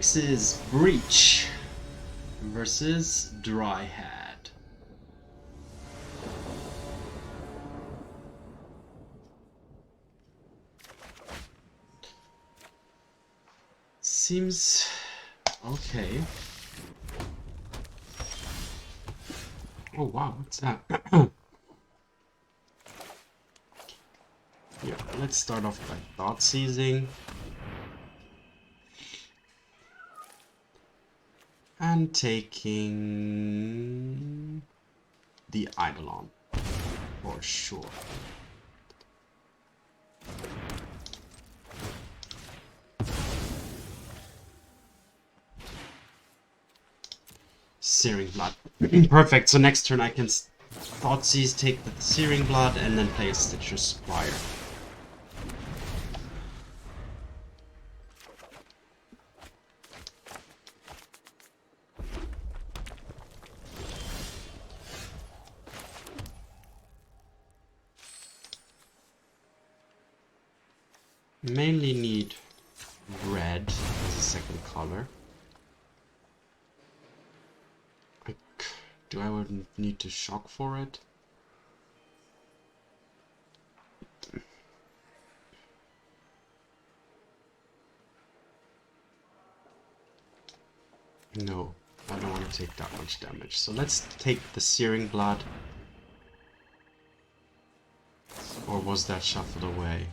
Grixis Breach versus Dryad. Seems okay. Oh wow, what's that? Yeah, let's start off by Thoughtseizing. And taking the Eidolon, for sure. Searing Blood. Perfect, so next turn I can Thoughtseize, take the Searing Blood, and then play a Stitcher's Supplier. Mainly need red as a second color. Do I would need to shock for it? No, I don't want to take that much damage. So let's take the Searing Blood. Or was that shuffled away?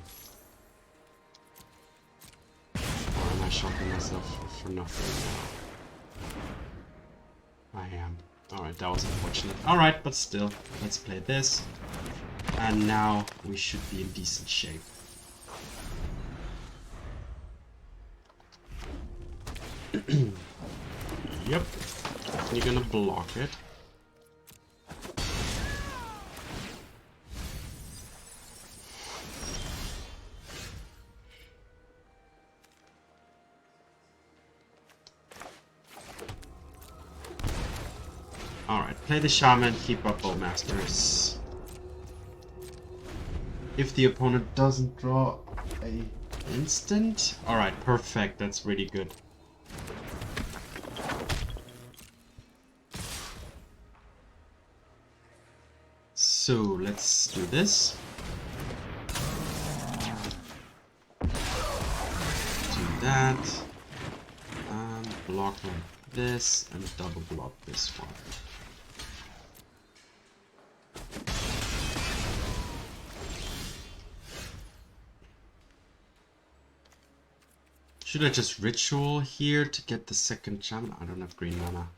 Or am I shocking myself for nothing now? I am. Alright, that was unfortunate. Alright, but still, let's play this. And now we should be in decent shape. Yep, definitely gonna block it. Alright, play the Shaman, keep up Bowmasters. If the opponent doesn't draw a instant. Alright, perfect, that's really good. So, let's do this. Do that. And block like this, and double block this one. Should I just ritual here to get the second Shaman? I don't have green mana.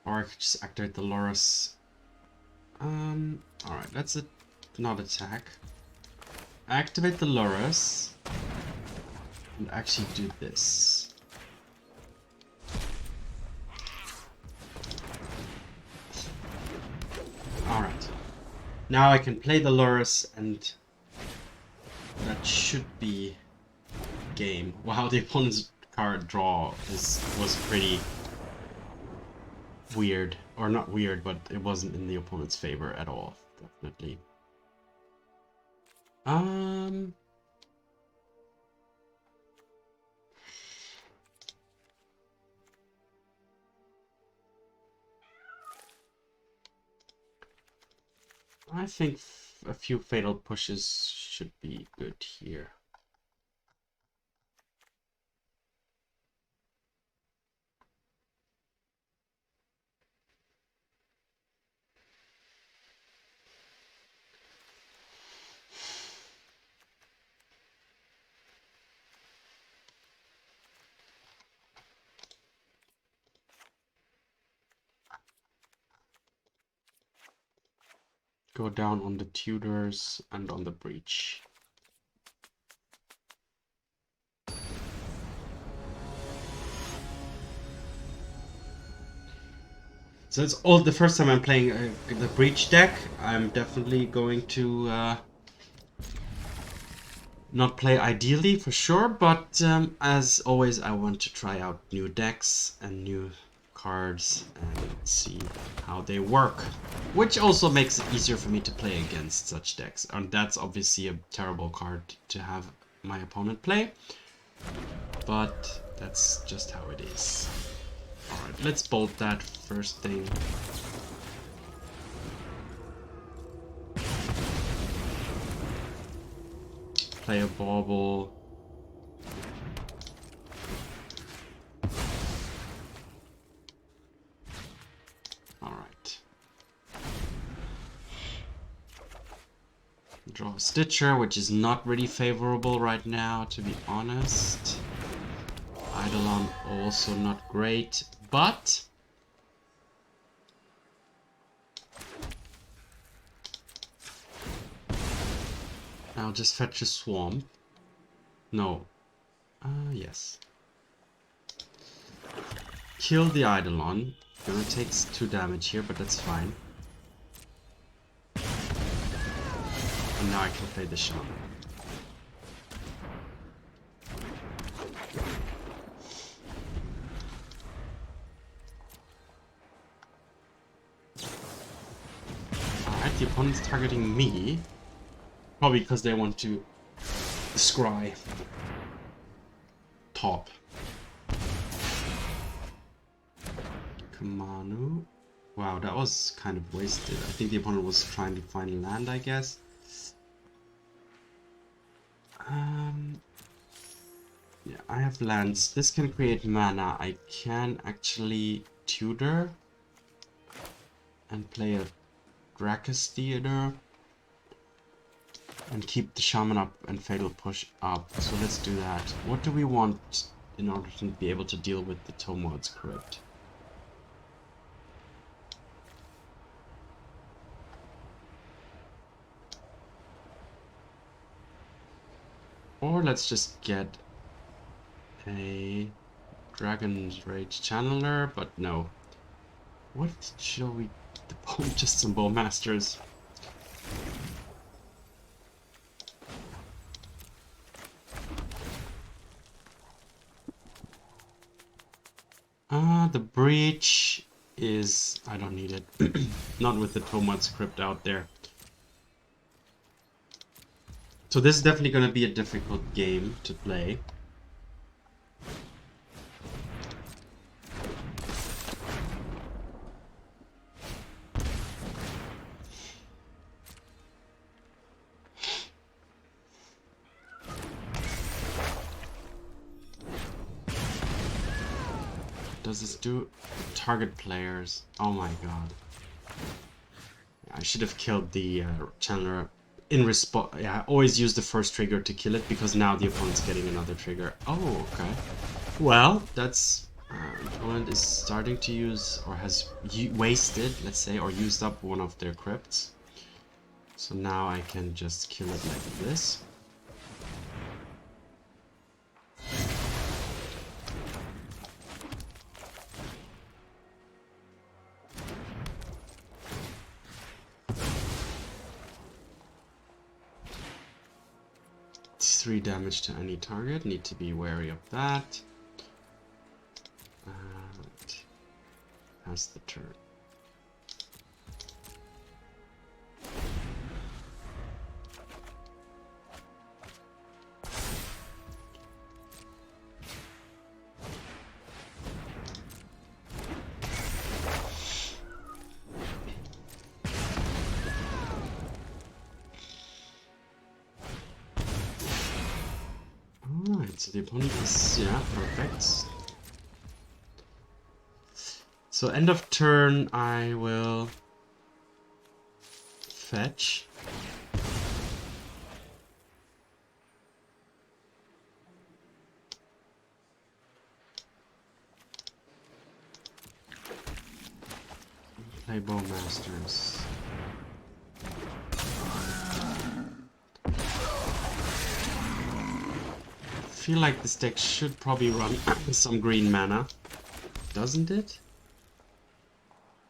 Or I could just activate the Lurrus. Alright, let's not attack. Activate the Lurrus. And actually do this. Alright. Now I can play the Lurrus and that should be game. Wow, the opponent's card draw was pretty weird. Or not weird, but it wasn't in the opponent's favor at all, definitely. I think a few fatal pushes should be good here. Go down on the tutors and on the breach. So it's all the first time I'm playing the breach deck. I'm definitely going to not play ideally for sure, but as always I want to try out new decks and new cards and see how they work, which also makes it easier for me to play against such decks. And that's obviously a terrible card to have my opponent play, but That's just how it is. Alright, let's bolt that first thing. Play a Bauble. Alright. Draw a Stitcher, which is not really favorable right now, to be honest. Eidolon also not great, but I'll just fetch a Swamp. No. Yes. Kill the Eidolon. Gonna take 2 damage here, but that's fine. And now I can play the Shaman. Alright, the opponent's targeting me. Probably because they want to scry top. Kamanu. Wow, that was kind of wasted. I think the opponent was trying to find land, I guess. Yeah, I have lands. This can create mana. I can actually tutor and play a Raucous Theater and keep the Shaman up and Fatal Push up. So let's do that. What do we want in order to be able to deal with the Blood Crypt? Or let's just get a Dragon's Rage Channeler, but no. What shall we... just some Bowmasters. The Breach is... I don't need it. Not with the Blood Crypt out there. So this is definitely going to be a difficult game to play. Does this do target players? Oh my god. I should have killed the Channeler in response. Yeah, I always use the first trigger to kill it because now the opponent's getting another trigger. Oh, okay. Well, that's... opponent is starting to use, or has wasted, let's say, or used up one of their crypts. So now I can just kill it like this. It's 3 damage to any target. Need to be wary of that. Pass the turn. Alright, so the opponent is, yeah, perfect. So end of turn, I will fetch. Play Bowmasters. I feel like this deck should probably run some green mana. Doesn't it?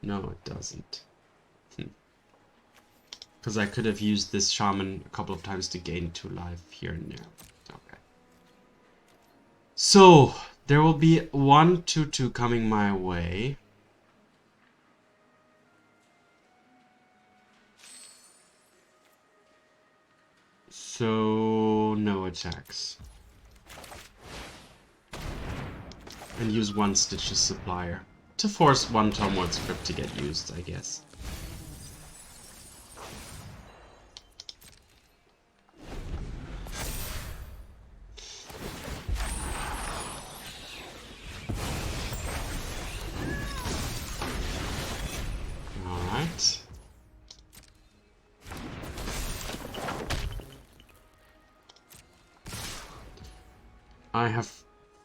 No, it doesn't. Because I could have used this Shaman a couple of times to gain 2 life here and there. Okay. So, there will be 1/2/2 coming my way. So, no attacks. And use one Stitch's Supplier to force one Blood Crypt to get used, I guess. Alright. I have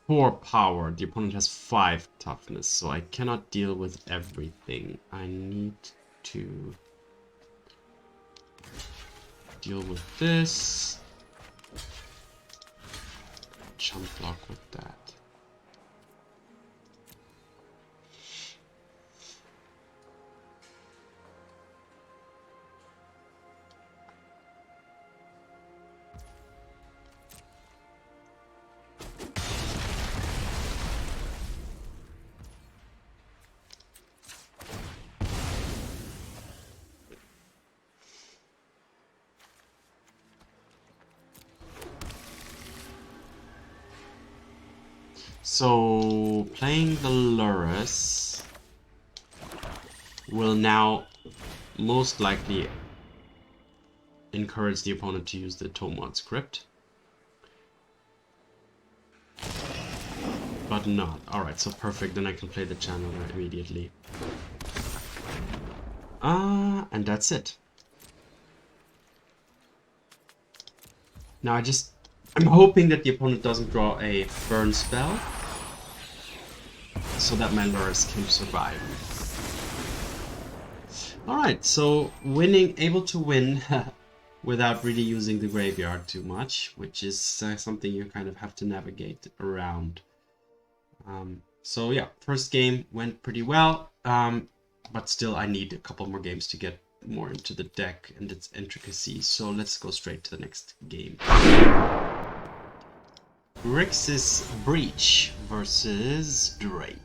4 power, the opponent has 5 toughness, so I cannot deal with everything. I need to deal with this. Jump block with that. So, playing the Lurrus will now most likely encourage the opponent to use the Blood Crypt. But not. Alright, so perfect, then I can play the Channeler immediately. And that's it. Now I'm hoping that the opponent doesn't draw a burn spell, so that my Lurrus can survive. Alright, so able to win without really using the graveyard too much, which is something you kind of have to navigate around. So yeah, first game went pretty well, but still I need a couple more games to get more into the deck and its intricacies, so let's go straight to the next game. Grixis Breach versus Drake.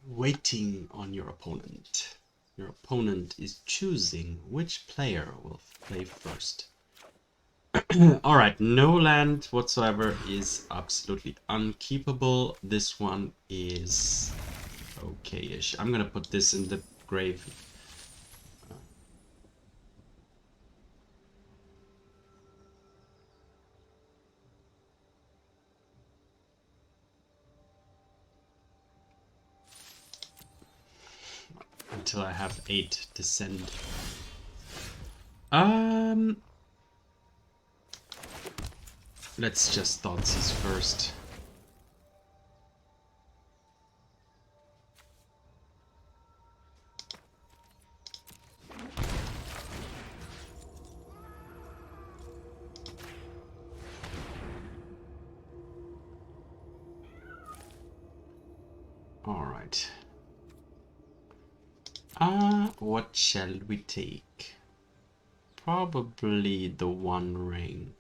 Waiting on your opponent. Your opponent is choosing which player will play first. Alright, no land whatsoever is absolutely unkeepable. This one is okay-ish. I'm gonna put this in the grave. Until I have 8 descend. Let's just Thoughtseize first. All right. What shall we take? Probably the One Ring.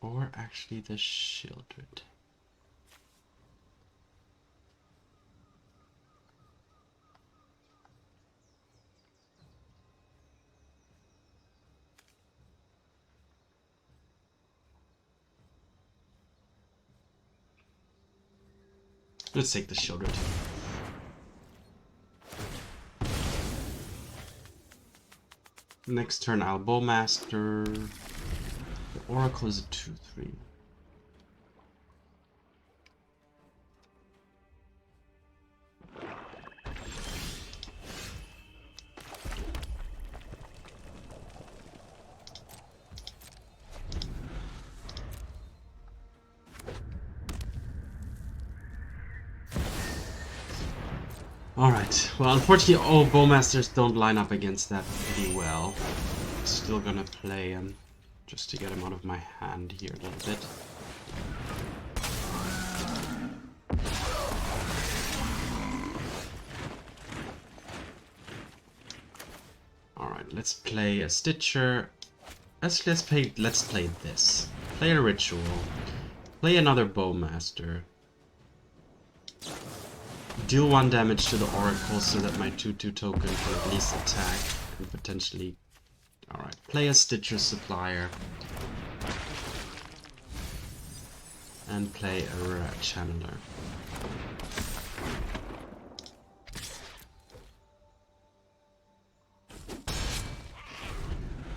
Or actually the Shieldred. Let's take the Shieldred. Next turn, I'll Bowmaster. The Oracle is a 2/3. Alright, well unfortunately all Bowmasters don't line up against that pretty well. Still gonna play him, just to get him out of my hand here a little bit. Alright, let's play a Stitcher. Let's play this. Play a Ritual. Play another Bowmaster. deal 1 damage to the Oracle so that my 2/2 token can at least attack and potentially... Alright, play a Stitcher Supplier. And play a Channeler.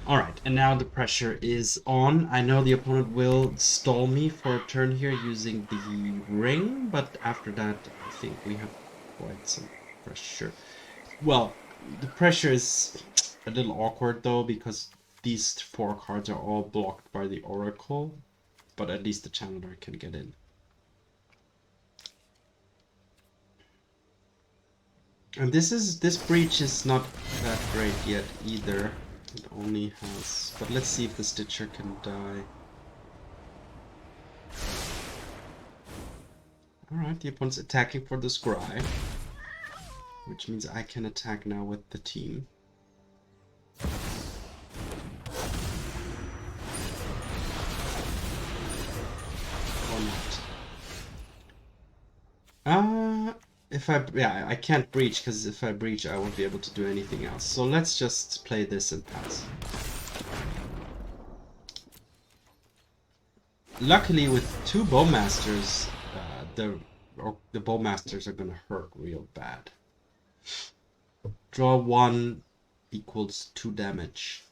Alright, and now the pressure is on. I know the opponent will stall me for a turn here using the ring, but after that I think we have quite some pressure. Well, the pressure is a little awkward though, because these 4 cards are all blocked by the Oracle, but at least the Channeler can get in. And this breach is not that great yet either. It only has... But let's see if the Stitcher can die. Alright, the opponent's attacking for the Scry. Which means I can attack now with the team. Or not. If I... Yeah, I can't breach, because if I breach I won't be able to do anything else. So let's just play this and pass. Luckily with 2 Bowmasters, the Bowmasters are gonna hurt real bad. Draw 1 equals 2 damage.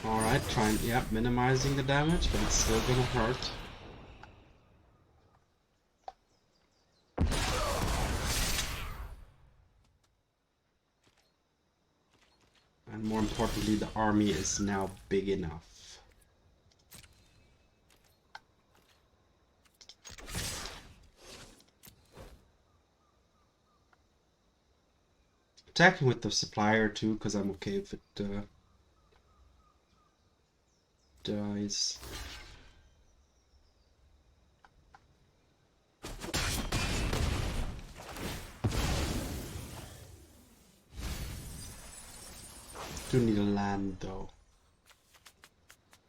Alright, minimizing the damage, but it's still gonna hurt. And more importantly, the army is now big enough. Attacking with the Supplier too, because I'm okay if it dies. Do need a land though.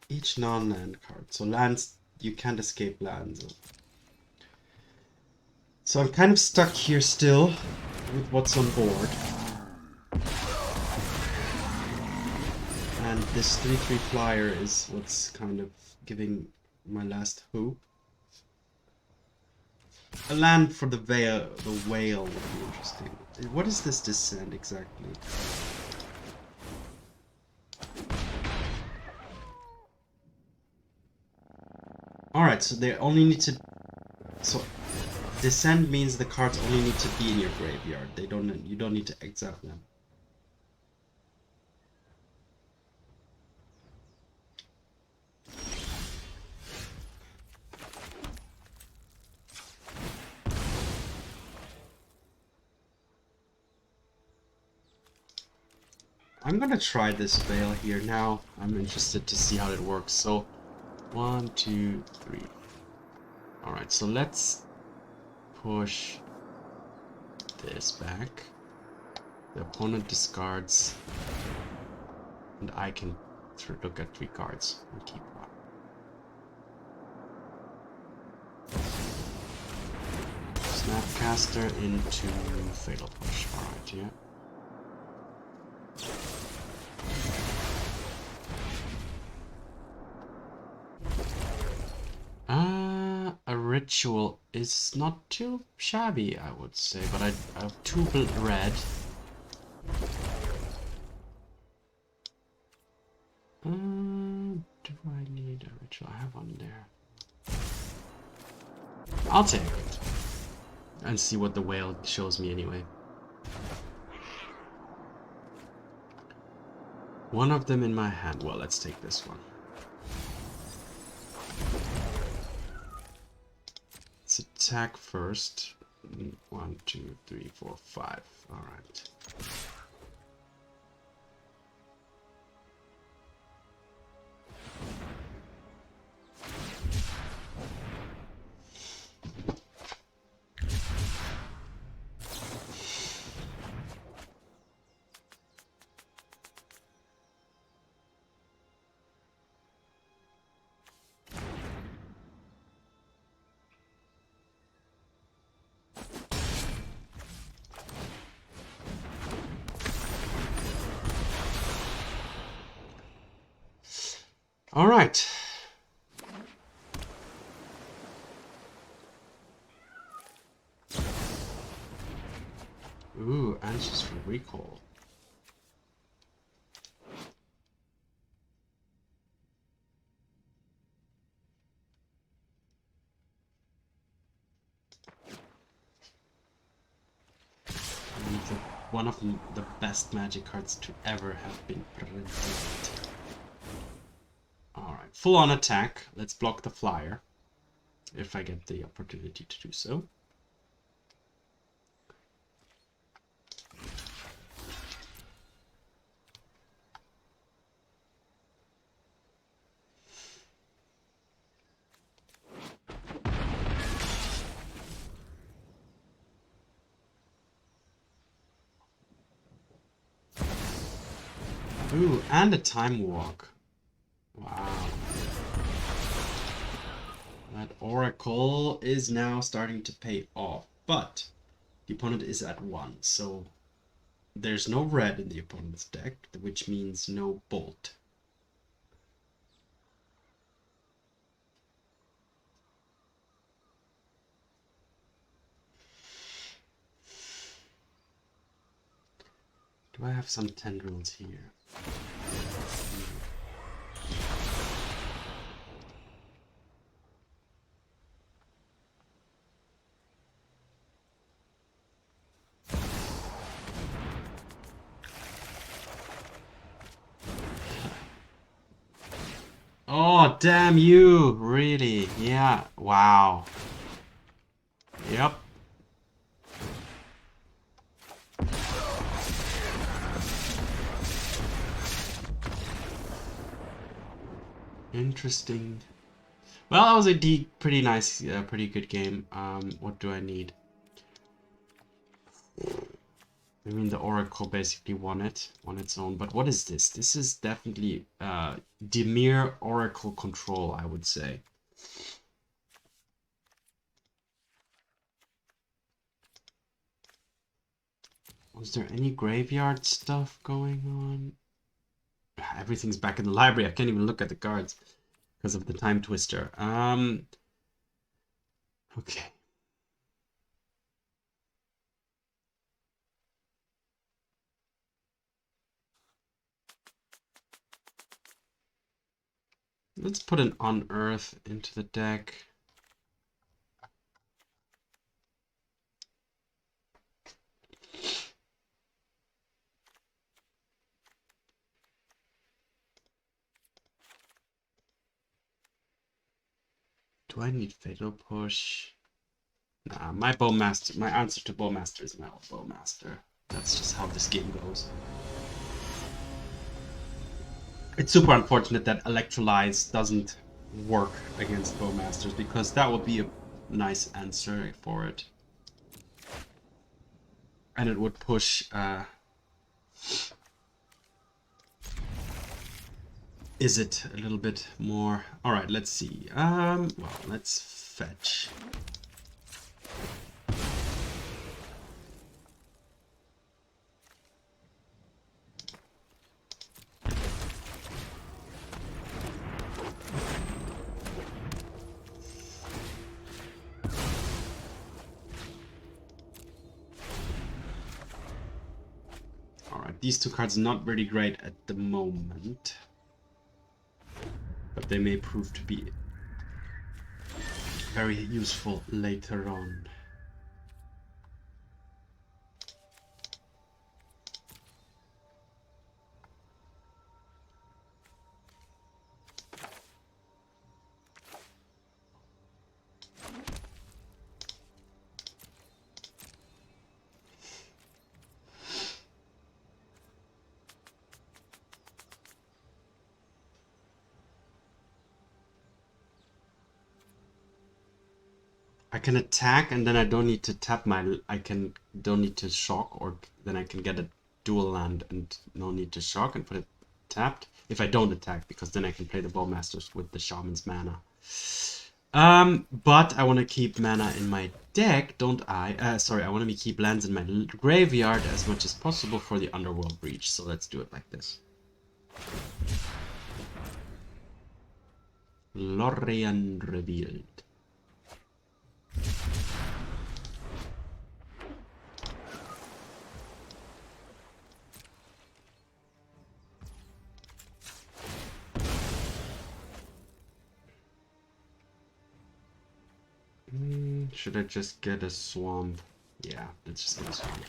Each non-land card. So lands, you can't escape lands. So I'm kind of stuck here still with what's on board. And this 3/3 flyer is what's kind of giving my last hope. A land for the Wail would be interesting. What is this descent exactly? Alright, so they only need to... So, descend means the cards only need to be in your graveyard. You don't need to exile them. I'm gonna try this Wail here now. I'm interested to see how it works. So, 1, 2, 3. Alright, so let's push this back. The opponent discards. And I can look at 3 cards and keep one. Snapcaster into Fatal Push. Alright, yeah. A ritual is not too shabby, I would say, but I have 2 red. Do I need a ritual? I have one there. I'll take it. And see what the Wail shows me anyway. One of them in my hand. Well, let's take this one. Let's attack first. 1, 2, 3, 4, 5. Alright. All right. Ooh, anxious for recall. One of the best magic cards to ever have been printed. Alright, full on attack. Let's block the flyer. If I get the opportunity to do so. Ooh, and a time walk. Wow. That Oracle is now starting to pay off, but the opponent is at 1, so there's no red in the opponent's deck, which means no bolt. Do I have some tendrils here? Oh, damn you! Really? Yeah. Wow. Yep. Interesting. Well, that was a pretty nice, pretty good game. What do I need? I mean, the Oracle basically won it on its own. But what is this? This is definitely Dimir Oracle control, I would say. Was there any graveyard stuff going on? Everything's back in the library. I can't even look at the cards because of the time twister. Okay. Let's put an Unearth into the deck. Do I need Fatal Push? Nah, my answer to Bowmaster is my Bowmaster. That's just how this game goes. It's super unfortunate that Electrolyze doesn't work against Bowmasters, because that would be a nice answer for it. And it would push is it a little bit more? All right, let's see. Well, let's fetch. All right, these two cards are not really great at the moment, but they may prove to be very useful later on. I can attack, and then I don't need to tap my. Don't need to shock, or then I can get a dual land and no need to shock and put it tapped. If I don't attack, because then I can play the Bowmasters with the Shaman's mana. But I want to keep mana in my deck, don't I? Sorry, I want to keep lands in my graveyard as much as possible for the Underworld Breach. So let's do it like this. Lorien revealed. Should I just get a swamp? Yeah, let's just get a swamp.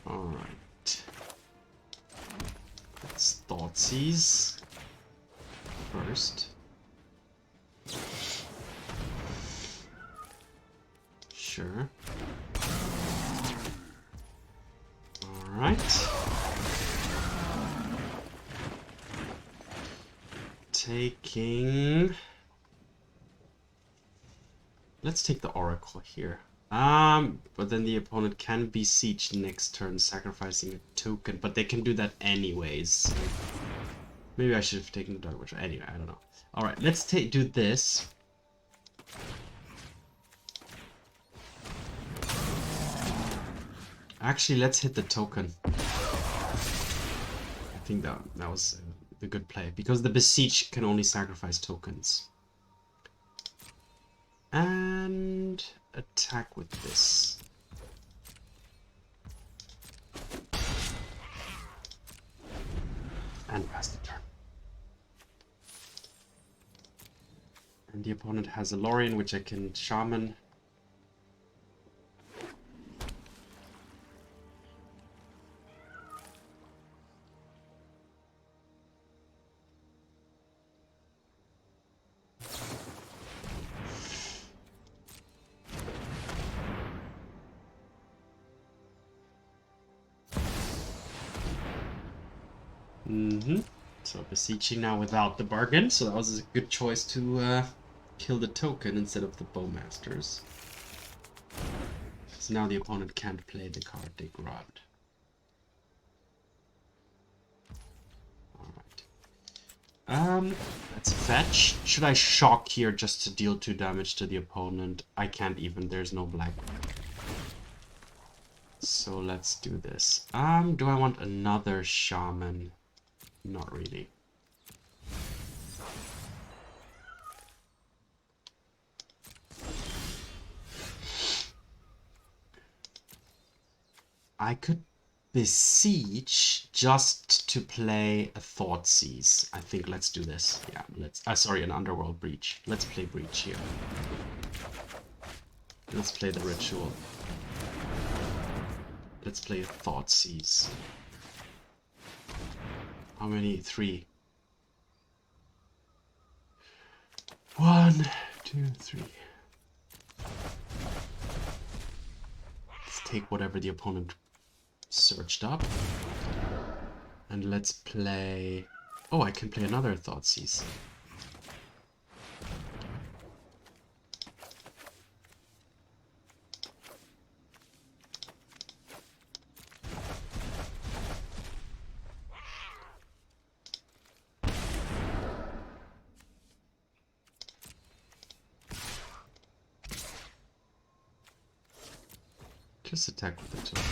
Alright. Let's Thoughtseize first. Sure. Alright. Taking... Let's take the Oracle here. But then the opponent can besiege next turn, sacrificing a token, but they can do that anyways. So maybe I should have taken the Dark Witch. Anyway, I don't know. Alright, let's do this. Actually, let's hit the token. I think that was the good play, because the Besiege can only sacrifice tokens. And attack with this. And pass the turn. And the opponent has a Lorien, which I can Shaman. So besieging now without the bargain, so that was a good choice to kill the token instead of the Bowmasters. So now the opponent can't play the card they grabbed. Alright. Let's fetch. Should I shock here just to deal 2 damage to the opponent? I can't even, there's no black. So let's do this. Do I want another Shaman? Not really. I could besiege just to play a Thoughtseize. I think let's do this. Yeah, let's. Sorry, an Underworld Breach. Let's play Breach here. Let's play the Ritual. Let's play a Thoughtseize. How many? 3. 1, 2, 3. Let's take whatever the opponent searched up. And let's play... Oh, I can play another Thoughtseize. Just attack with the token.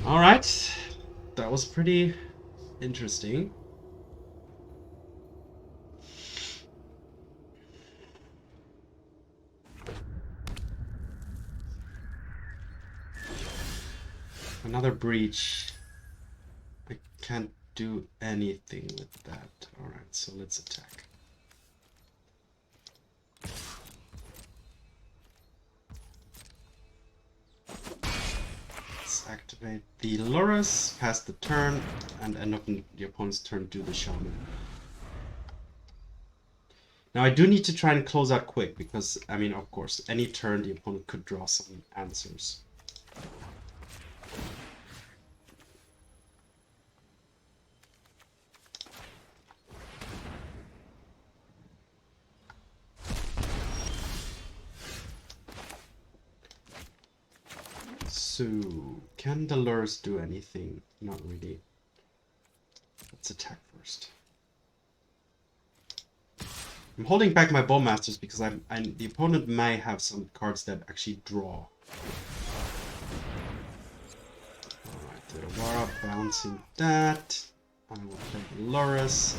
Alright, that was pretty interesting. Another breach. I can't do anything with that. Alright, so let's attack. Activate the Lurrus, pass the turn, and end up in the opponent's turn, do the Shaman. Now I do need to try and close out quick, because, I mean, of course, any turn the opponent could draw some answers. So, can the Lurrus do anything? Not really. Let's attack first. I'm holding back my Bowmasters because the opponent may have some cards that actually draw. Alright, the Awara bouncing that. I will play the Lurrus.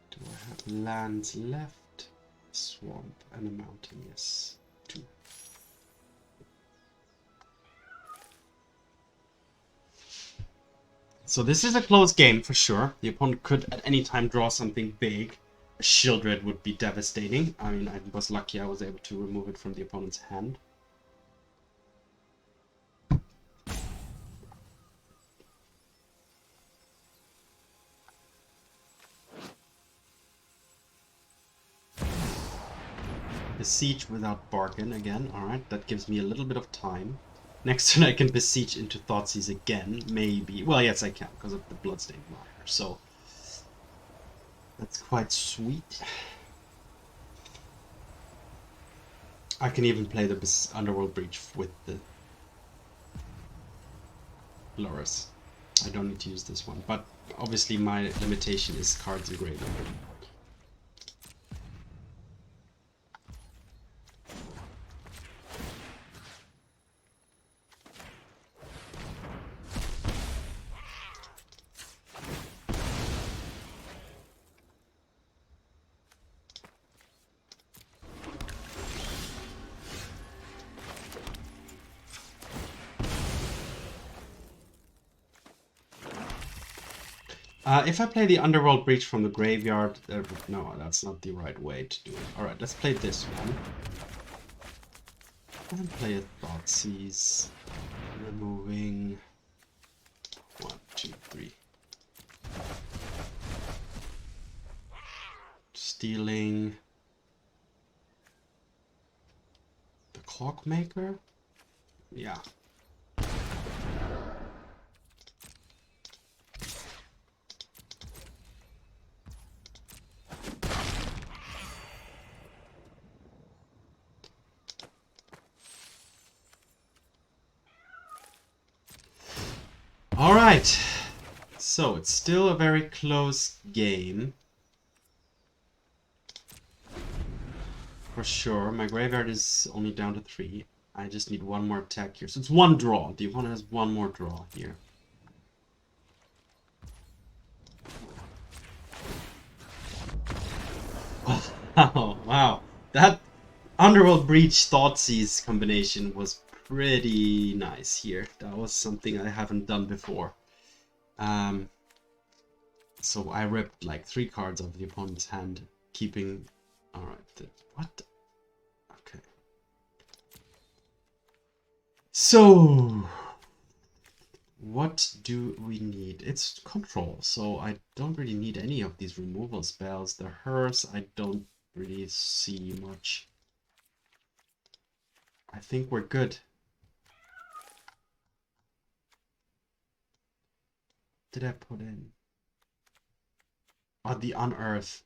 Do I have lands left? Swamp and a mountain, yes. 2. So this is a close game for sure. The opponent could at any time draw something big. A Shieldred would be devastating. I mean, I was lucky I was able to remove it from the opponent's hand. Besiege without bargain again. Alright, that gives me a little bit of time. Next turn I can besiege into Thoughtseize again, maybe. Well, yes I can, because of the Bloodstained Mire. So, that's quite sweet. I can even play the Underworld Breach with the Lurrus. I don't need to use this one, but obviously my limitation is cards in graveyard. If I play the Underworld Breach from the graveyard, no, that's not the right way to do it. Alright, let's play this one. And play a Thoughtseize. Removing 1, 2, 3. Stealing the Clockmaker? Yeah. Alright, so it's still a very close game. For sure, my graveyard is only down to 3. I just need one more attack here. So it's one draw. The opponent has one more draw here. Oh, wow. That Underworld Breach Thoughtseize combination was pretty nice here. That was something I haven't done before. So I ripped like 3 cards off the opponent's hand, keeping... Alright, what? Okay. So... what do we need? It's control, so I don't really need any of these removal spells. The Hearse, I don't really see much. I think we're good. Did I put in? Oh, the Unearth.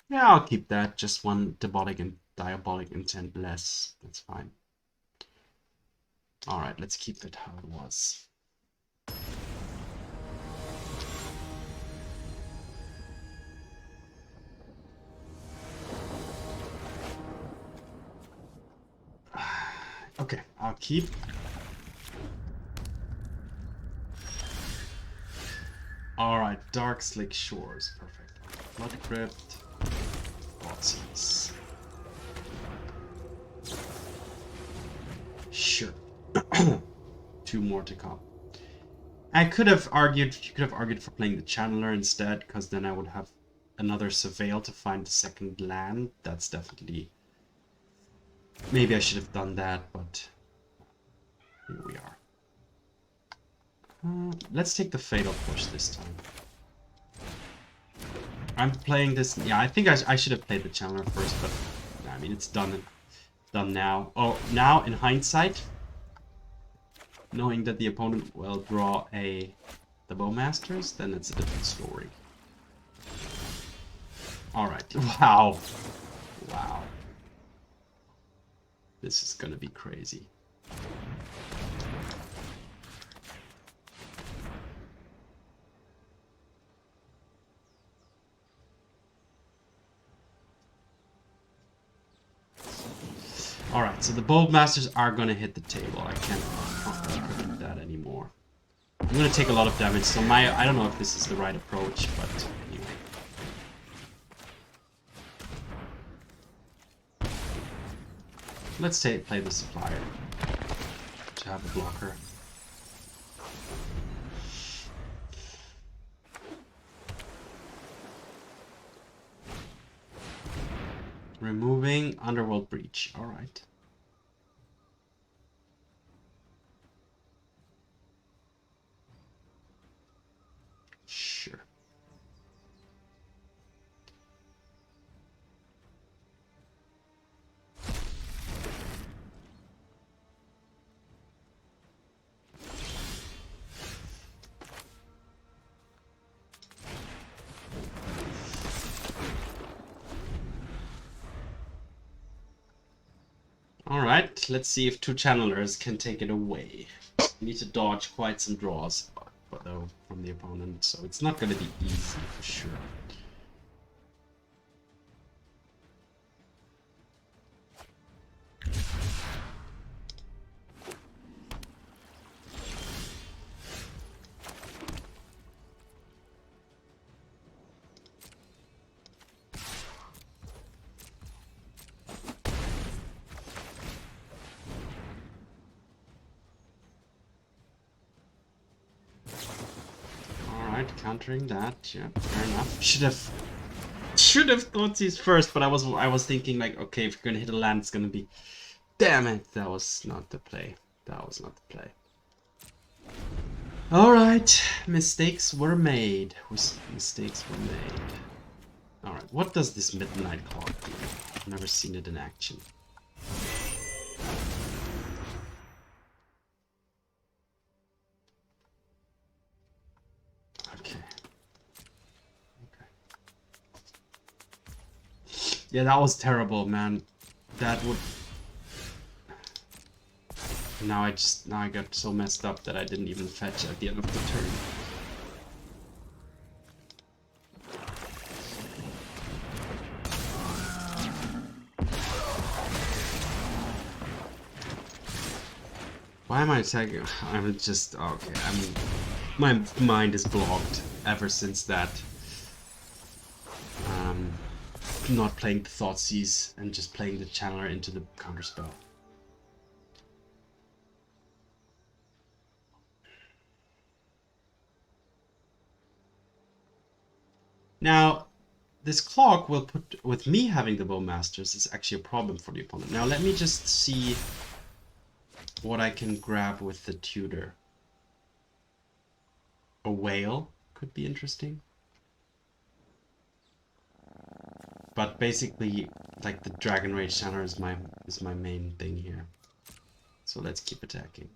Yeah, I'll keep that. Just one Diabolic Intent less. That's fine. Alright, let's keep it how it was. Okay, I'll keep. Alright, Dark Slick Shores. Perfect. Blood Crypt. Thoughtseize. Sure. 2 more to come. You could have argued for playing the Channeler instead, because then I would have another Surveil to find the second land. That's definitely... Maybe I should have done that, but here we are. Let's take the Fatal Push this time. I'm playing this... Yeah, I think I should have played the Channeler first, but... I mean, it's done now. Oh, now, in hindsight, knowing that the opponent will draw the Bowmasters, then it's a different story. Alright. Wow. Wow. This is gonna be crazy. Alright, so the Bowmasters are gonna hit the table. I can't prevent that anymore. I'm gonna take a lot of damage, so I don't know if this is the right approach, but anyway. Let's play the Supplier to have a blocker. Removing Underworld Breach. Alright. Sure. Alright, let's see if two channelers can take it away. We need to dodge quite some draws though from the opponent, so it's not going to be easy for sure. Countering that, yeah, fair enough. Should have Thoughtseize first, but I was thinking like, okay, if you're gonna hit a land, it's gonna be. Damn it, that was not the play. That was not the play. All right, mistakes were made. Mistakes were made. All right, what does this midnight clock do? I've never seen it in action. Yeah, that was terrible, man. That would... Now I got so messed up that I didn't even fetch at the end of the turn. Why am I attacking? I'm just... Okay, my mind is blocked ever since that. Not playing the Thoughtseize and just playing the channeler into the counterspell. Now, this clock will put, with me having the Bowmasters, is actually a problem for the opponent. Now let me just see what I can grab with the Tutor. A Wail could be interesting. But basically, like the Dragon Rage Channeler is my main thing here. So let's keep attacking.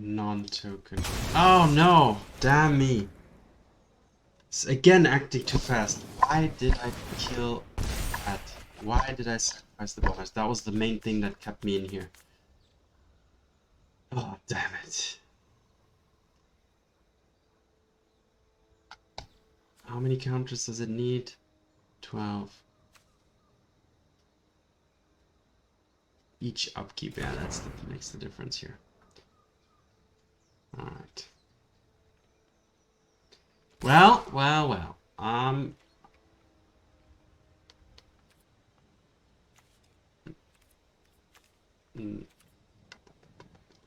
Non-token. Oh no! Damn me! It's again acting too fast. Why did I kill that? Why did I sacrifice the bonus? That was the main thing that kept me in here. Oh, damn it. How many counters does it need? 12. Each upkeep, yeah, that makes the difference here. Alright. Well.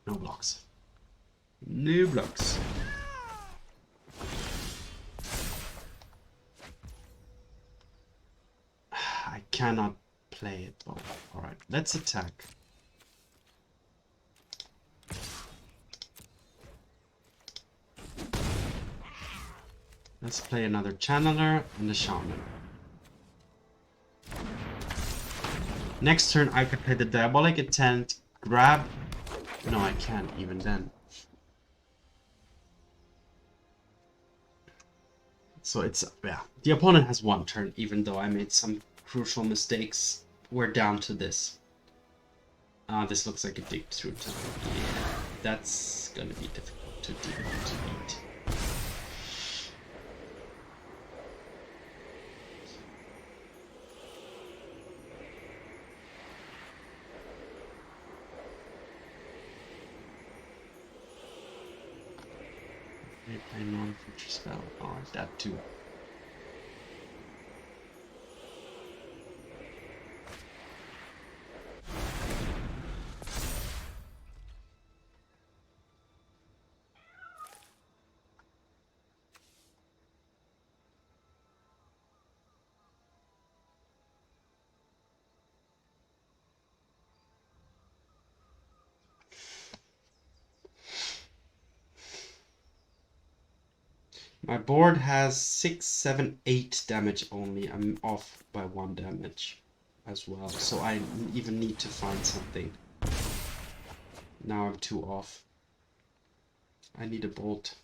No blocks. No blocks. I cannot play it. Oh, alright, let's attack. Let's play another Channeler and a Shaman. Next turn I could play the Diabolic Intent, grab... No, I can't even then. So it's... yeah. The opponent has one turn, even though I made some crucial mistakes. We're down to this. This looks like a dig through time. Yeah, that's gonna be difficult to beat. They play non-feature spell. Alright, that too. My board has 6, 7, 8 damage only. I'm off by 1 damage as well. So I even need to find something. Now I'm 2 off. I need a bolt.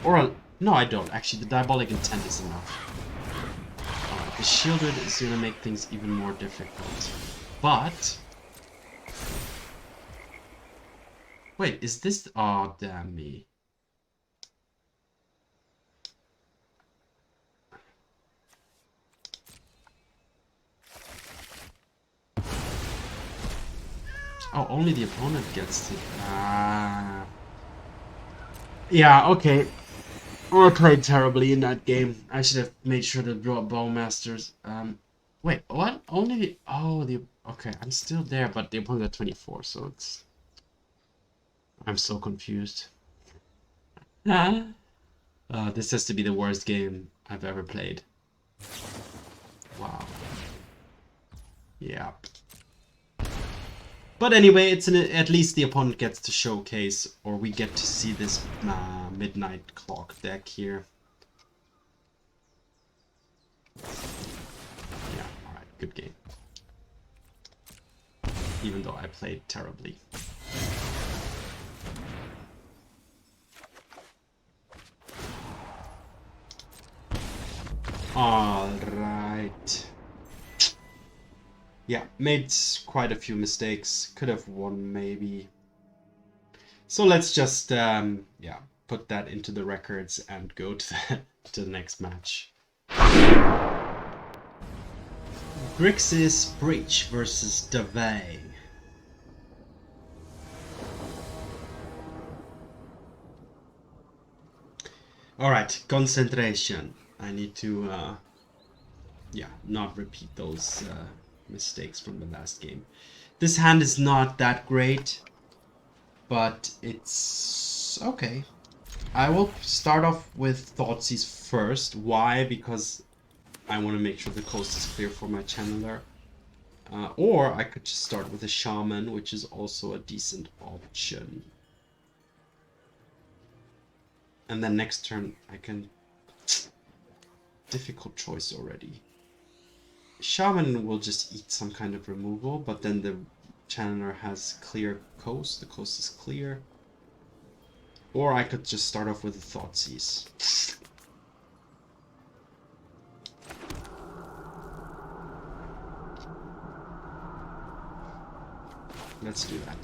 Or a... no, I don't. Actually, the Diabolic Intent is enough. Alright, the Shielded is going to make things even more difficult. But... wait, is this... oh, damn me. Oh, only the opponent gets to... yeah, okay. I played terribly in that game. I should have made sure to draw Bowmasters. Wait, what? Only the... oh, the... okay, I'm still there, but the opponent got 24, so it's... I'm so confused. This has to be the worst game I've ever played. Wow. Yeah. But anyway, it's at least the opponent gets to showcase, or we get to see this Midnight Clock deck here. Yeah, alright, good game. Even though I played terribly. Alright. Yeah, made quite a few mistakes. Could have won, maybe. So let's just, yeah, put that into the records and go to the next match. Grixis Breach versus Davay. Alright, concentration. I need to, yeah, not repeat those mistakes from the last game. This hand is not that great, but it's okay. I will start off with Thoughtseize first. Why? Because I want to make sure the coast is clear for my Channeler. Or I could just start with a Shaman, which is also a decent option. And then next turn I can... difficult choice already. Shaman will just eat some kind of removal, but then the Channeler has clear coast. The coast is clear. Or I could just start off with a Thoughtseize. Let's do that.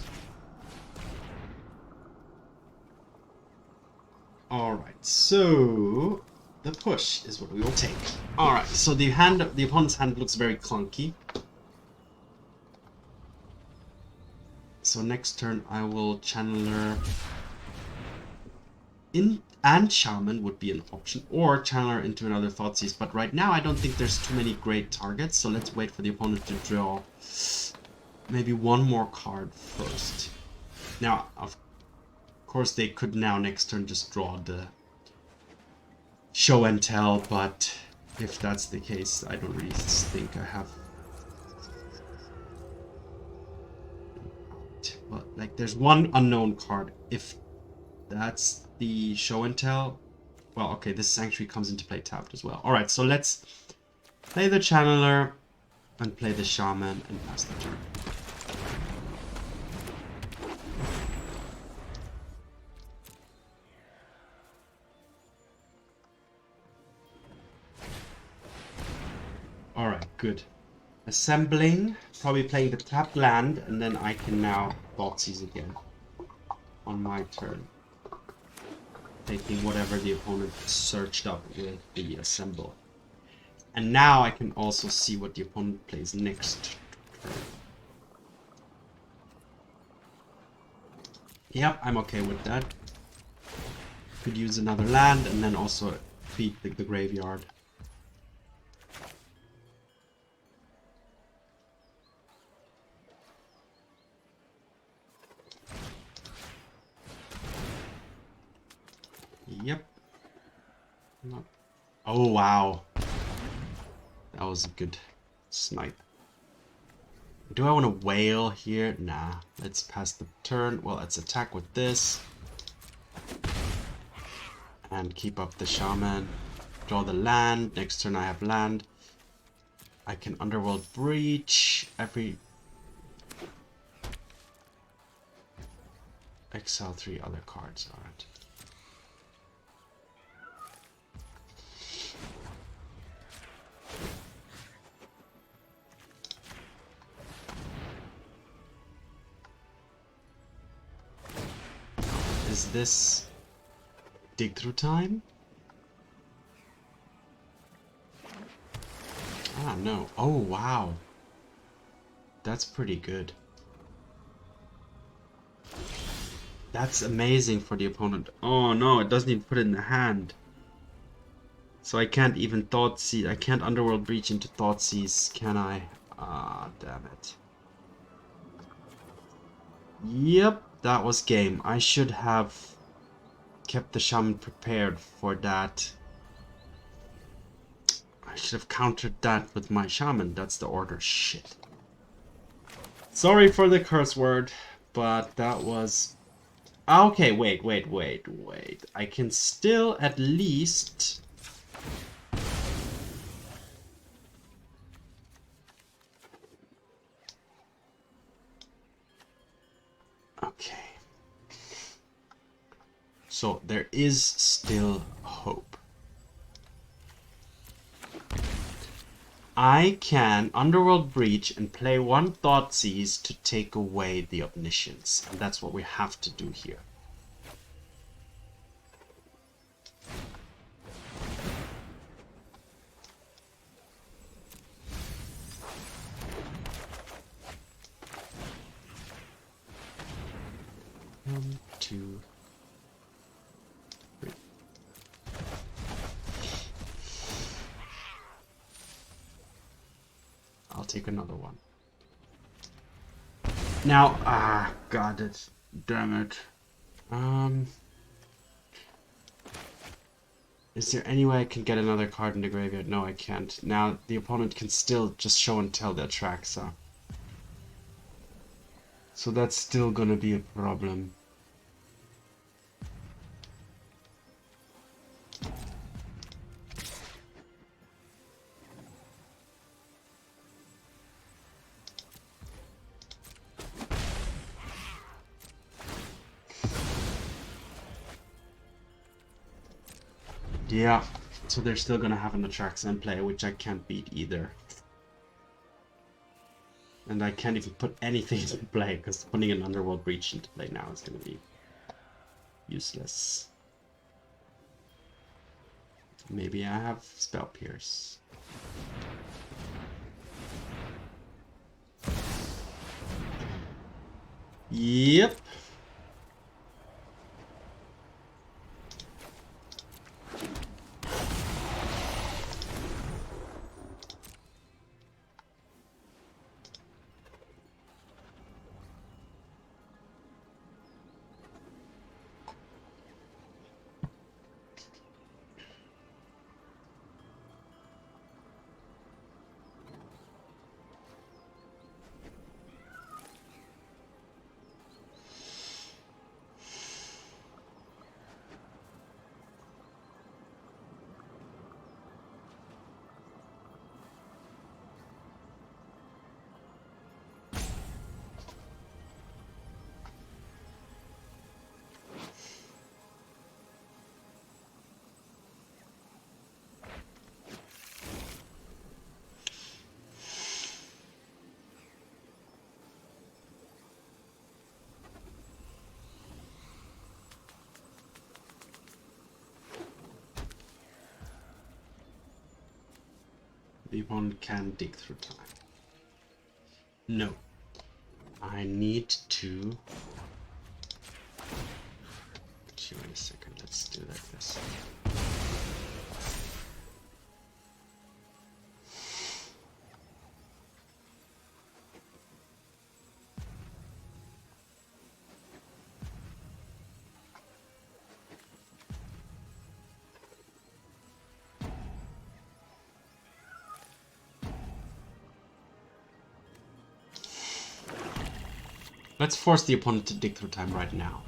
Alright, so the push is what we will take. Alright, so the opponent's hand looks very clunky. So next turn I will Channeler in, and Shaman would be an option, or Channeler into another Thoughtseize. But right now I don't think there's too many great targets, so let's wait for the opponent to draw maybe one more card first. Now, of course, they could now next turn just draw the show and tell, but if that's the case, I don't really think I have. Well, like, there's one unknown card. If that's the show and tell, well, okay, this Sanctuary comes into play tapped as well. Alright, so let's play the Channeler and play the Shaman and pass the turn. Alright, good. Assembling, probably playing the tapped land, and then I can now Thoughtseize again on my turn. Taking whatever the opponent searched up with the assemble. And now I can also see what the opponent plays next turn. Yep, I'm okay with that. Could use another land and then also feed the graveyard. Yep. Not. Oh, wow. That was a good snipe. Do I want to Wail here? Nah. Let's pass the turn. Well, let's attack with this. And keep up the Shaman. Draw the land. Next turn I have land. I can Underworld Breach. Exile 3 other cards. Alright. Is this dig through time? Ah, no. Oh, wow. That's pretty good. That's amazing for the opponent. Oh, no, it doesn't even put it in the hand. So I can't even Thoughtseize. I can't Underworld Breach into Thoughtseize, can I? Ah, damn it. Yep, that was game. I should have kept the Shaman prepared for that. I should have countered that with my Shaman. That's the order. Shit. Sorry for the curse word, but that was... Okay, wait. I can still at least... Okay. So there is still hope. I can Underworld Breach and play one Thoughtseize to take away the Omniscience. And that's what we have to do here. One, two, three. I'll take another one. Now, God, it's... Damn it. Is there any way I can get another card in the graveyard? No, I can't. Now, the opponent can still just show and tell their tracks, so that's still gonna be a problem. Yeah, so they're still gonna have an Atraxa in play, which I can't beat either. And I can't even put anything into play, because putting an Underworld Breach into play now is going to be useless. Maybe I have Spell Pierce. Yep. The opponent can dig through time. No. I need to... Actually, wait a second. Let's do like this. Let's force the opponent to dig through time right now.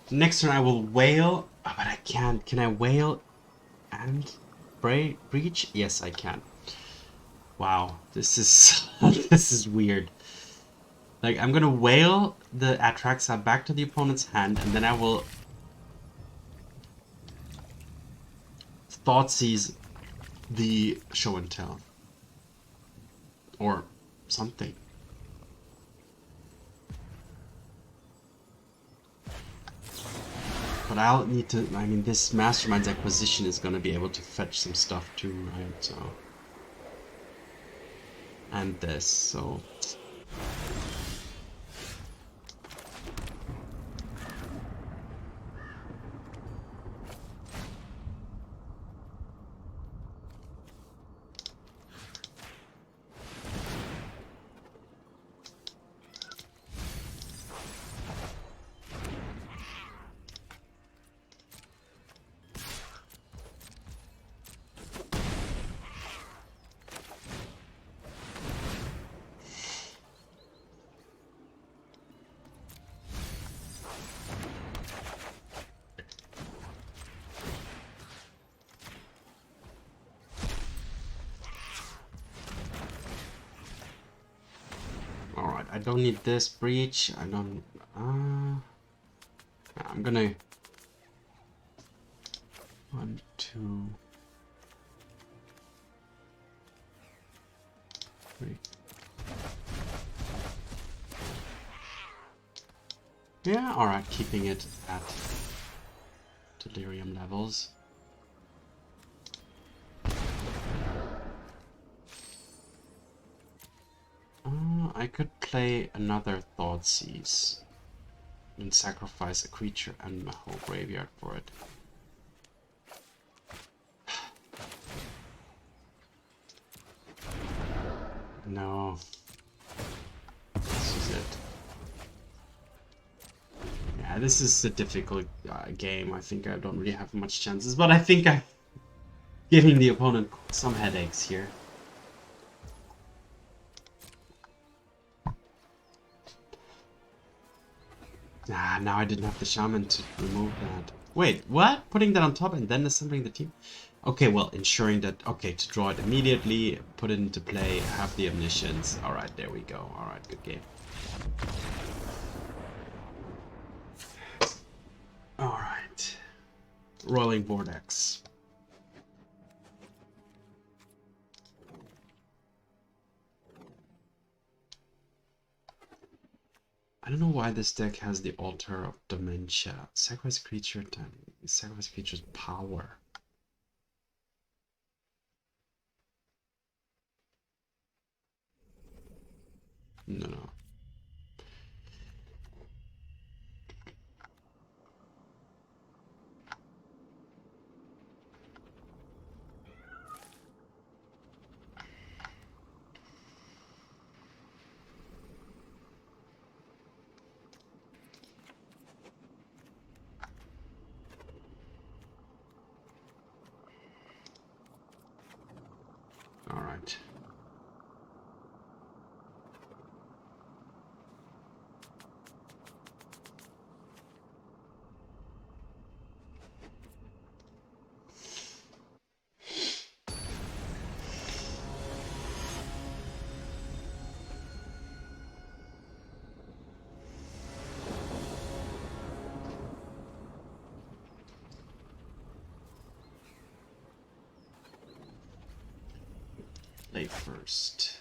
Next turn I will Wail. Oh, but I can't. Can I Wail and Breach? Yes, I can. Wow, this is this is weird. Like, I'm gonna Wail the Atraxa back to the opponent's hand, and then I will Thoughtseize the Show and Tell. Or something. But I'll need to, I mean, this Mastermind's Acquisition is gonna be able to fetch some stuff too, right? So. And this, so. Alright, I don't need this breach. I don't. I'm gonna. 1, 2, 3. Yeah, alright, keeping it at delirium levels. I could play another Thoughtseize and sacrifice a creature and my whole graveyard for it. No. This is it. Yeah, this is a difficult game. I think I don't really have much chances, but I think I'm giving the opponent some headaches here. Ah, now I didn't have the shaman to remove that. Wait, what? Putting that on top and then assembling the team? Okay, well, ensuring that, okay, to draw it immediately, put it into play, have the omniscience. Alright, there we go. Alright, good game. Roiling Vortex. I don't know why this deck has the Altar of Dementia. Sacrifice creature, sacrifice creature's power. No. All right. Play first.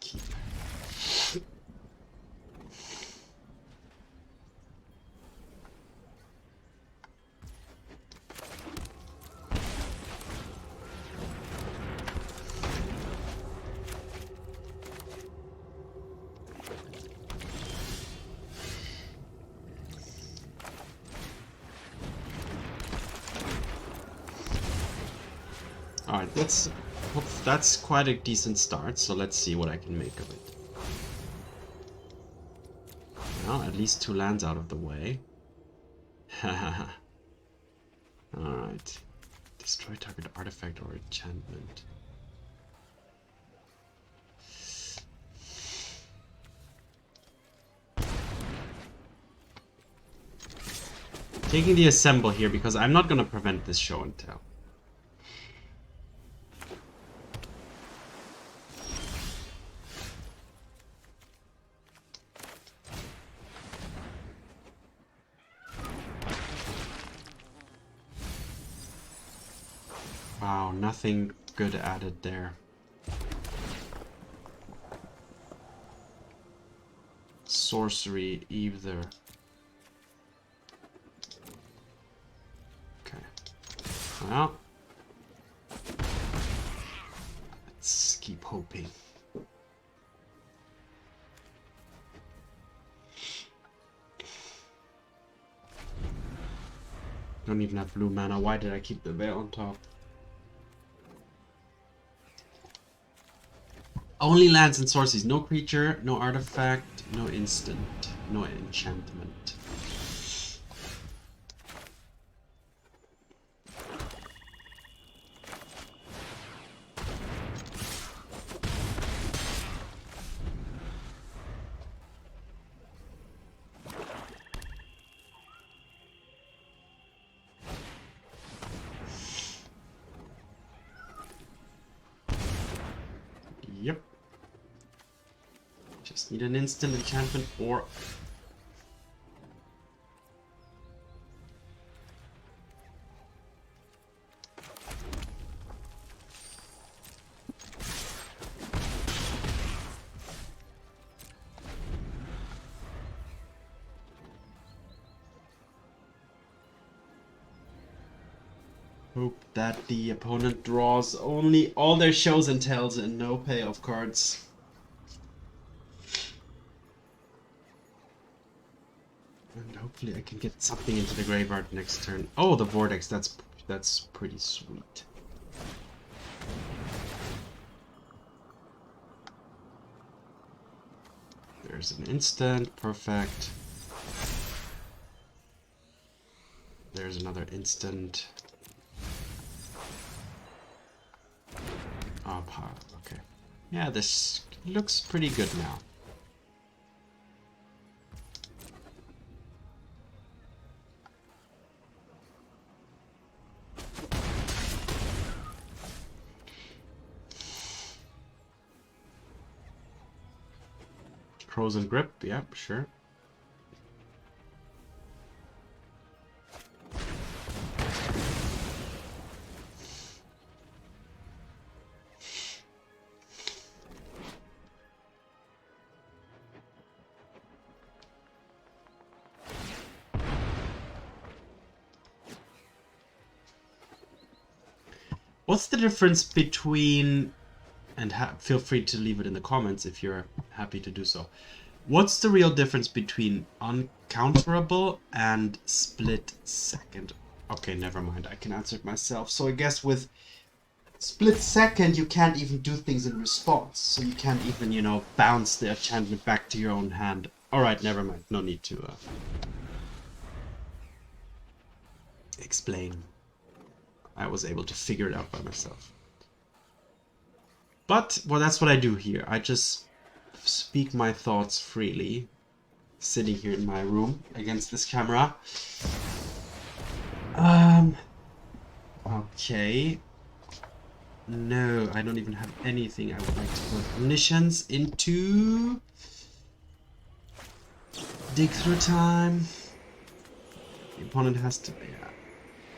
Keep. All right, that's quite a decent start, so let's see what I can make of it. Well, at least 2 lands out of the way. Hahaha. Alright. Destroy target artifact or enchantment. Taking the assemble here because I'm not gonna prevent this show and tell. Wow, nothing good added there. Sorcery either. Okay. Well, let's keep hoping. Don't even have blue mana. Why did I keep the veil on top? Only lands and sorceries. No creature, no artifact, no instant, no enchantment. Yep. Just need an instant enchantment or... Hope that the opponent draws only all their shows and tells and no payoff cards. And hopefully I can get something into the graveyard next turn. Oh, the Vortex, that's pretty sweet. There's an instant, perfect. There's another instant. Oh, power, okay. Yeah, this looks pretty good now. Frozen Grip, yep, sure. What's the difference between, and feel free to leave it in the comments if you're happy to do so. What's the real difference between uncounterable and split second? Okay, never mind. I can answer it myself. So I guess with split second, you can't even do things in response. So you can't even, you know, bounce the enchantment back to your own hand. Alright, never mind. No need to explain. I was able to figure it out by myself. But, well, that's what I do here. I just speak my thoughts freely, sitting here in my room against this camera. Okay. No, I don't even have anything I would like to put. Omniscience into... Dig through time. The opponent has to... Yeah.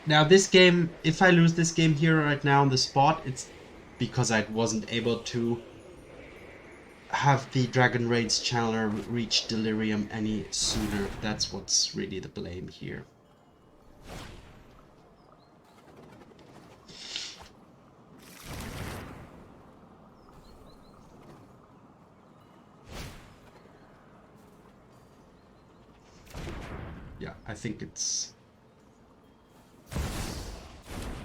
Now this game, if I lose this game here right now on the spot, it's because I wasn't able to have the Dragon Raids Channeler reach Delirium any sooner. That's what's really the blame here. Yeah, I think it's...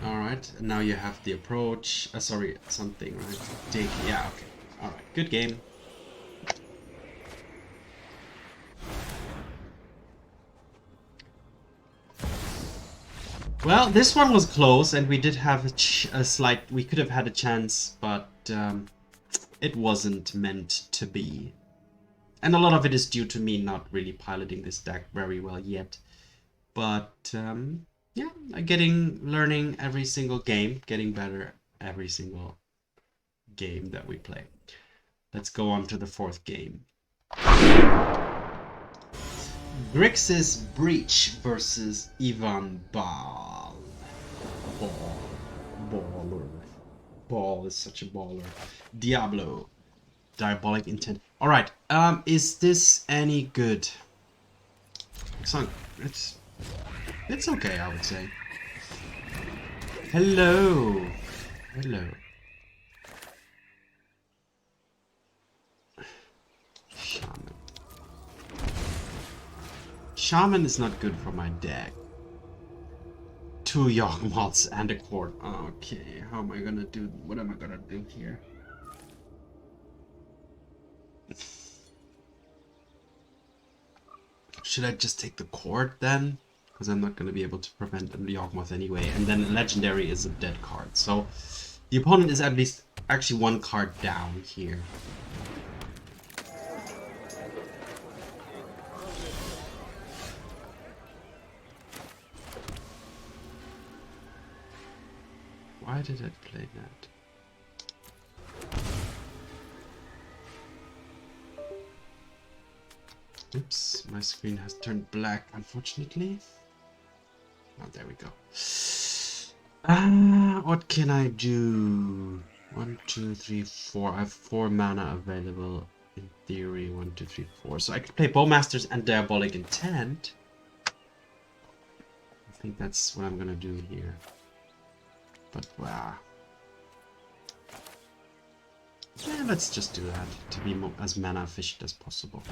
Alright, and now you have the approach. Sorry, something, right? Dig, yeah, okay. Alright, good game. Well, this one was close, and we did have a slight... We could have had a chance, but it wasn't meant to be. And a lot of it is due to me not really piloting this deck very well yet. But, yeah, learning every single game, getting better every single game that we play. Let's go on to the fourth game. Grixis Breach versus Ivan Bauble. Baller. Ball is such a baller. Diablo. Diabolic Intent. Alright, is this any good? It's okay, I would say. Hello. Hello. Shaman. Shaman is not good for my deck. 2 Yawgmoths and a Court. Okay, how am I gonna do? What am I gonna do here? Should I just take the Court then? Because I'm not going to be able to prevent the Yawgmoth anyway. And then Legendary is a dead card. So the opponent is at least actually 1 card down here. Why did I play that? Oops, my screen has turned black, unfortunately. Oh, there we go. What can I do? 1, 2, 3, 4. I have 4 mana available in theory. 1, 2, 3, 4. So I could play Bowmasters and Diabolic Intent. I think that's what I'm gonna do here. But wow. Yeah, let's just do that to be as mana efficient as possible.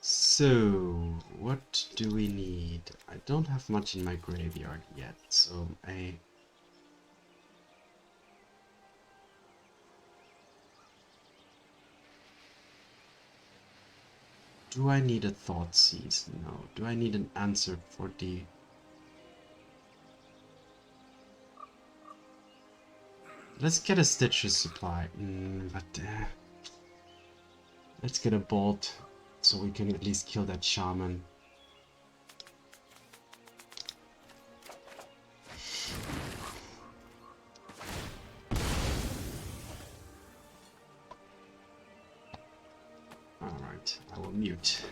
So, what do we need? I don't have much in my graveyard yet, so do I need a Thoughtseize? No. Do I need an answer for the... Let's get a Stitcher's Supply. Let's get a Bolt, so we can at least kill that Shaman. Alright, I will mute.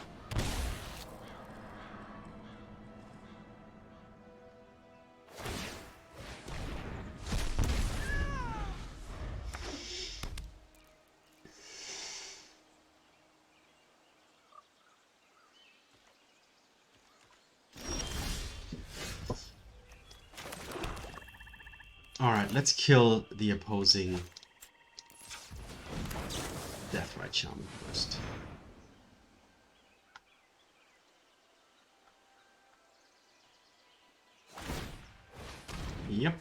Alright, let's kill the opposing Deathrite Shaman first. Yep.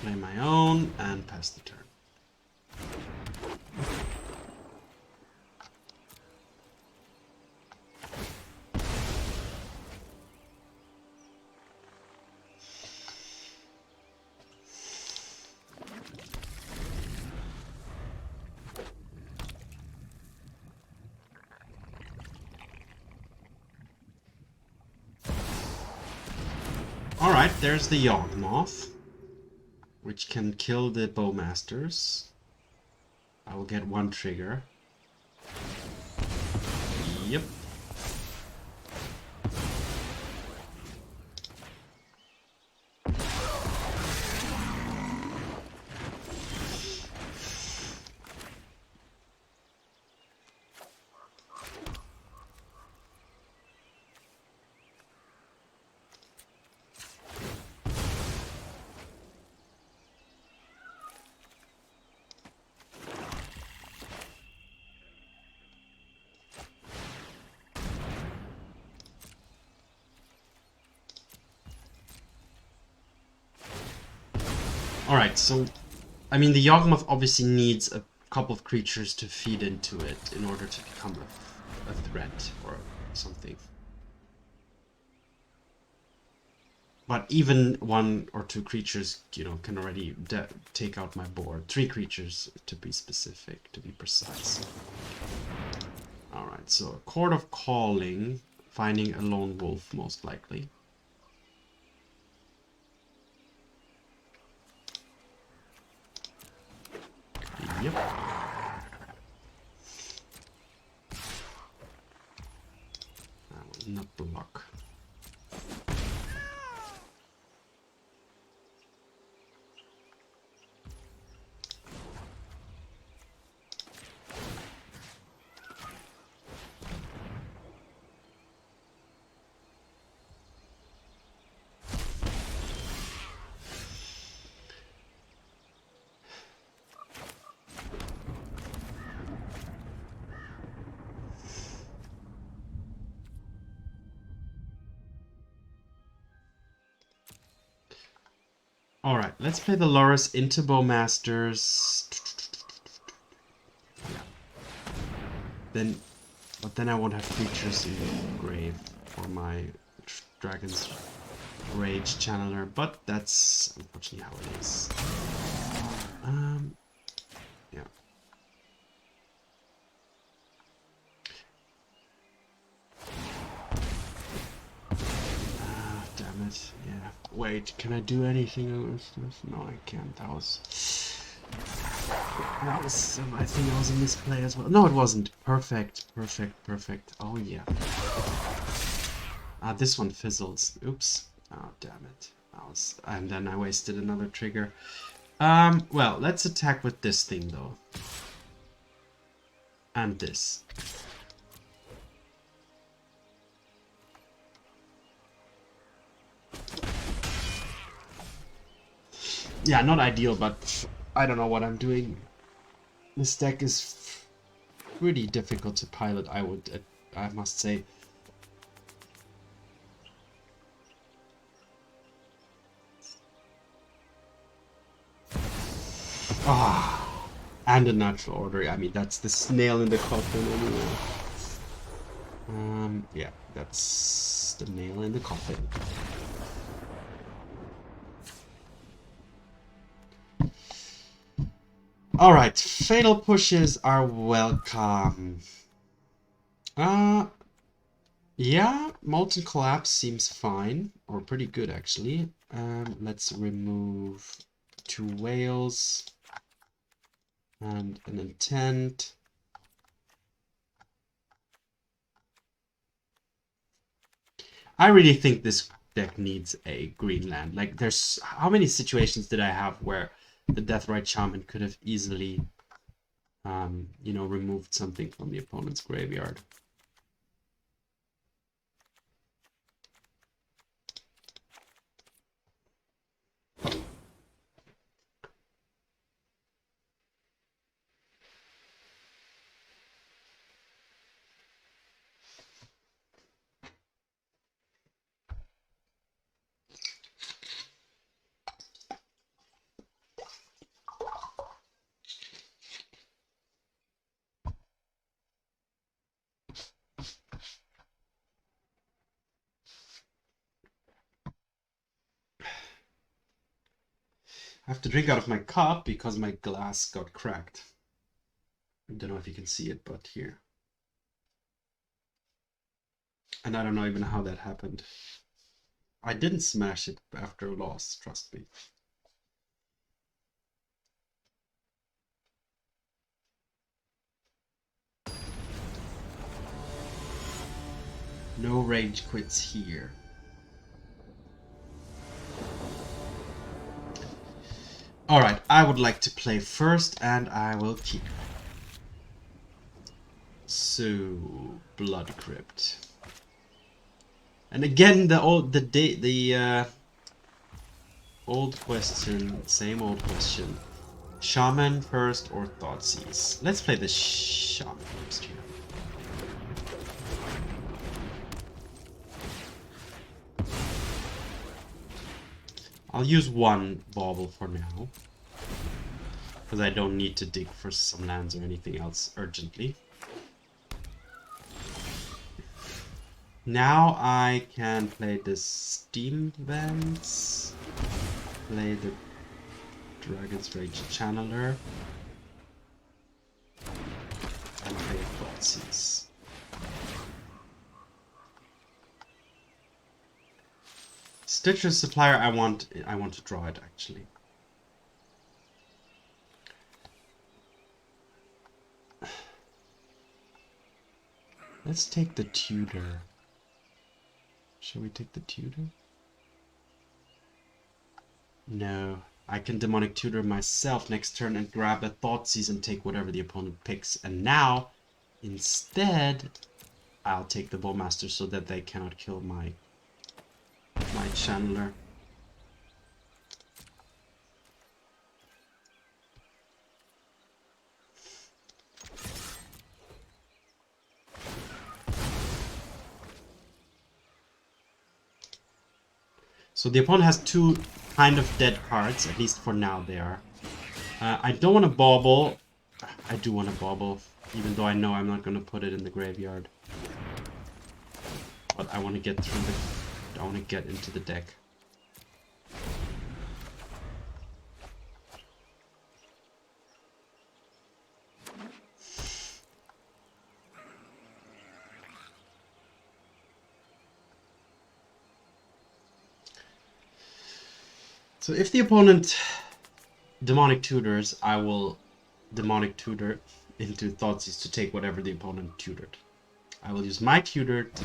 Play my own and pass the turn. Alright, there's the Yawgmoth, which can kill the Bowmasters. I will get one trigger. Yep. Alright, so, I mean, the Yawgmoth obviously needs a couple of creatures to feed into it in order to become a threat or something. But even one or two creatures, you know, can already take out my board. 3 creatures, to be specific, to be precise. Alright, so a Court of Calling, finding a lone wolf, most likely. Yep. That will not block. Alright, let's play the Lurrus into Bowmasters. Yeah. But then I won't have creatures in the grave for my Dragon's Rage Channeler, but that's unfortunately how it is. Yeah. Damn it. Yeah. Wait, can I do anything against this? No, I can't. That was, I think that was a misplay as well. No, it wasn't. Perfect, perfect, perfect. Oh, yeah. This one fizzles. Oops. Oh, damn it. And then I wasted another trigger. Well, let's attack with this thing, though. And this. Yeah, not ideal, but I don't know what I'm doing. This deck is pretty difficult to pilot, I must say. Ah, and a natural order. I mean, that's the nail in the coffin anyway. Yeah, that's the nail in the coffin. Alright, fatal pushes are welcome. Yeah, Molten Collapse seems fine, or pretty good actually. Let's remove 2 Wails and an Intent. I really think this deck needs a green land. Like, there's, how many situations did I have where the Deathrite Shaman could have easily, you know, removed something from the opponent's graveyard? I have to drink out of my cup because my glass got cracked. I don't know if you can see it, but here. And I don't know even how that happened. I didn't smash it after a loss, trust me. No rage quits here. Alright, I would like to play first and I will keep. So, Blood Crypt. And again, the old question, same old question. Shaman first or Thoughtseize? Let's play the Shaman first here. I'll use one Bauble for now, because I don't need to dig for some lands or anything else urgently. Now I can play the Steam Vents, play the Dragon's Rage Channeler, and play Thoughtseize. Stitcher's Supplier, I want to draw it actually. Let's take the Tutor. Shall we take the Tutor? No. I can Demonic Tutor myself next turn and grab a Thoughtseize and take whatever the opponent picks. And now, instead, I'll take the Bowmasters so that they cannot kill my Channeler. So the opponent has two kind of dead cards, at least for now they are. I don't want to Bauble. I do want to Bauble, even though I know I'm not going to put it in the graveyard. But I want to get through the... I want to get into the deck. So if the opponent Demonic Tutors, I will Demonic Tutor into Thoughtseize to take whatever the opponent tutored. I will use my tutor to...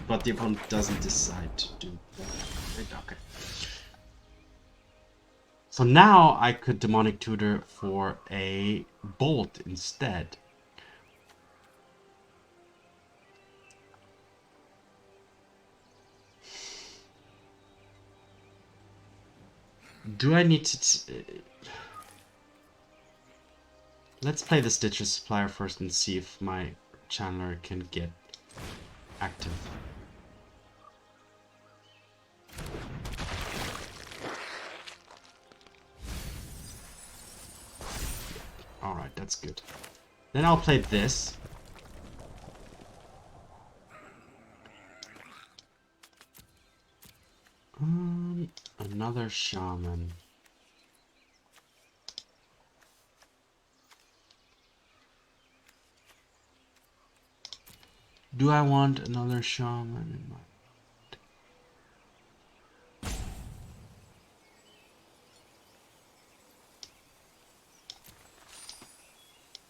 But the opponent doesn't decide to do that. Okay. So now I could Demonic Tutor for a Bolt instead. Do I need to... Let's play the Stitcher's Supplier first and see if my Channeler can get active. Alright, that's good. Then I'll play this. Another Shaman. Do I want another Shaman in my...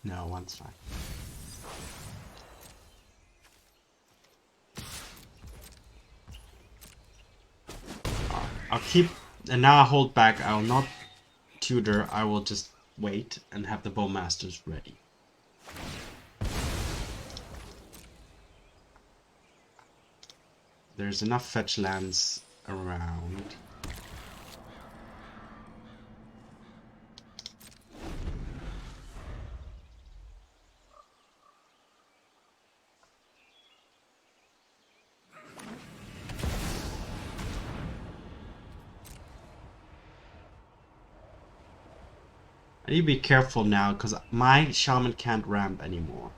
No, one's fine. I'll keep, and now I hold back. I will not tutor. I will just wait and have the Bowmasters ready. There's enough fetch lands around. I need to be careful now because my Shaman can't ramp anymore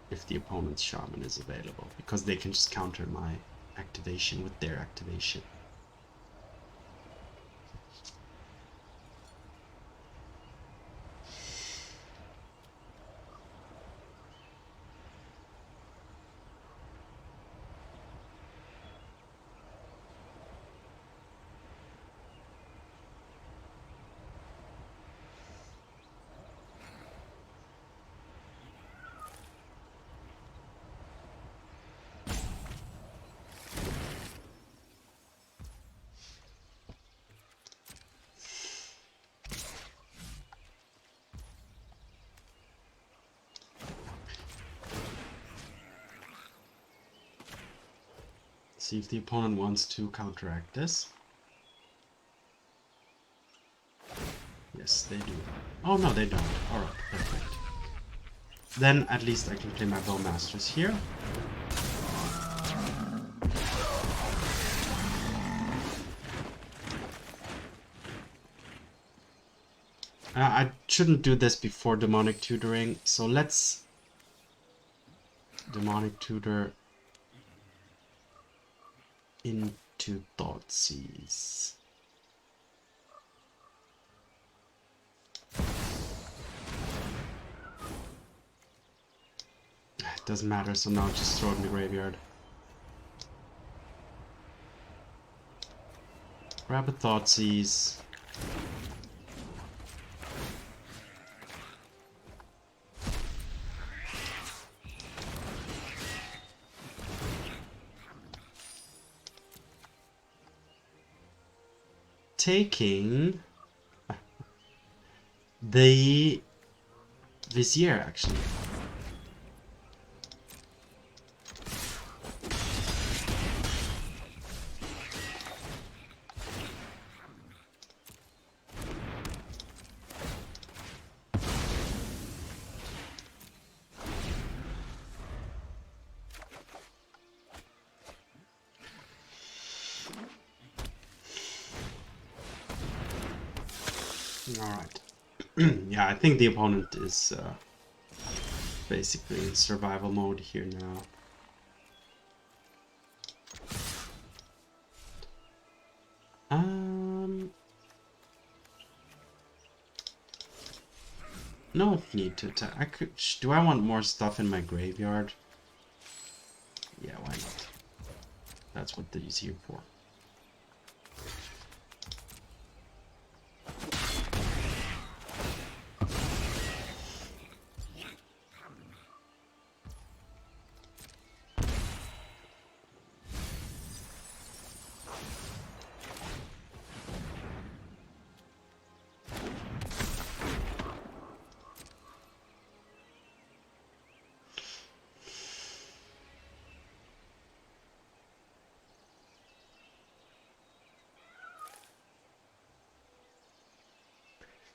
if the opponent's Shaman is available, because they can just counter my activation with their activation. See if the opponent wants to counteract this. Yes, they do. Oh no, they don't. Alright, perfect. Then at least I can play my Bowmasters here. I shouldn't do this before Demonic Tutoring, so let's Demonic Tutor into Thoughtseize. It doesn't matter, so now just throw it in the graveyard. Grab a Thoughtseize. Taking the Vizier, actually. Alright. Yeah, I think the opponent is basically in survival mode here now. No need to attack. I could. Do I want more stuff in my graveyard? Yeah, why not? That's what these here for.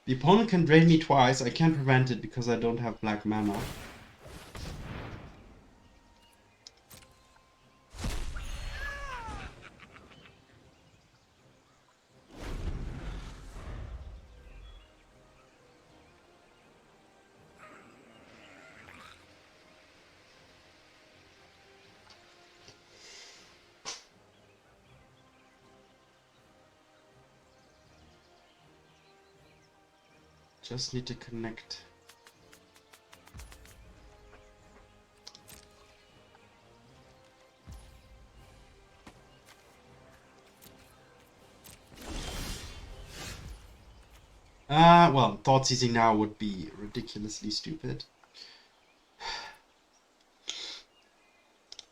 The opponent can drain me twice. I can't prevent it because I don't have black mana. Just need to connect. Well, Thoughtseizing now would be ridiculously stupid.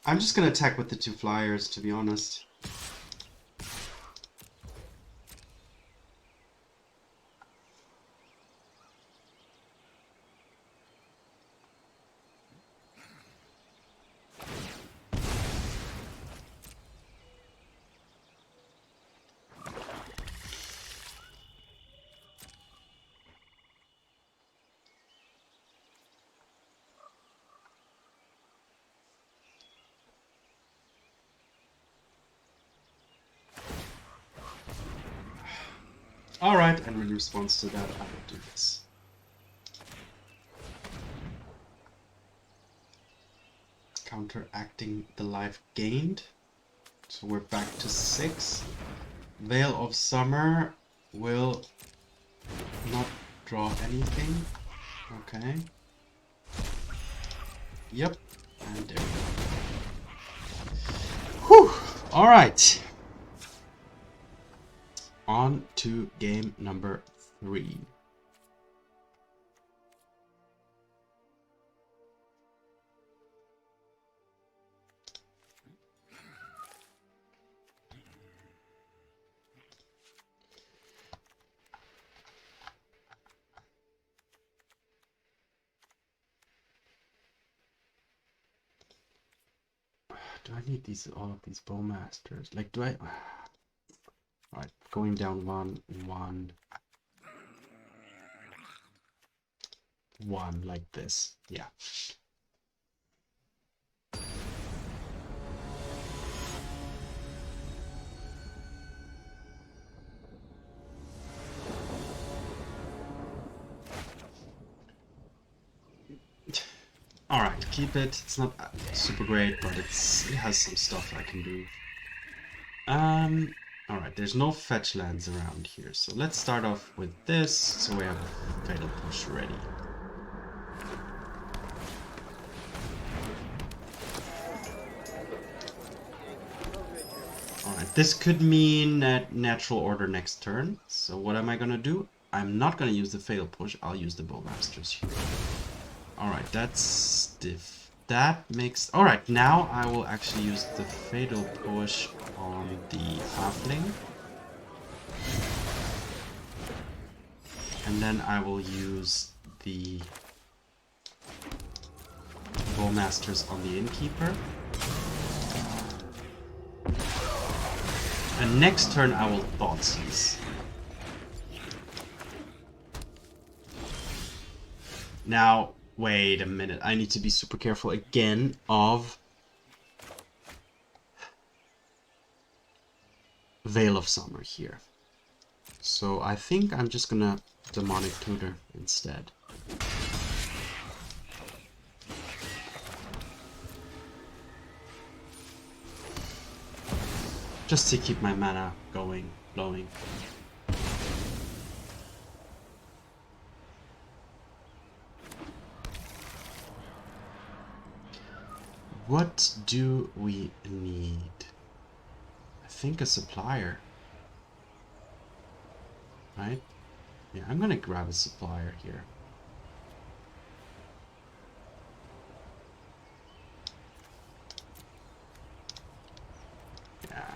I'm just gonna attack with the 2 flyers, to be honest. Alright, and in response to that, I will do this. Counteracting the life gained. So we're back to 6. Veil of Summer will not draw anything. Okay. Yep. And there we go. Whew! Alright. On to game number 3. Do I I need all of these Bowmasters. Like, do I? Alright, going down 1, 1, 1, like this. Yeah. Alright, keep it. It's not super great, but it has some stuff I can do. Alright, there's no fetch lands around here, so let's start off with this, so we have a Fatal Push ready. Alright, this could mean natural order next turn, so what am I gonna do? I'm not gonna use the Fatal Push, I'll use the Bowmasters here. Alright, that's stiff. That makes... Alright, now I will actually use the Fatal Push on the Halfling. And then I will use the Bowmasters on the Innkeeper. And next turn I will Thoughtseize. Now... Wait a minute, I need to be super careful again of Veil of Summer here. So I think I'm just gonna Demonic Tutor instead. Just to keep my mana going, flowing. What do we need? I think a Supplier. Right? Yeah, I'm gonna grab a Supplier here. Yeah.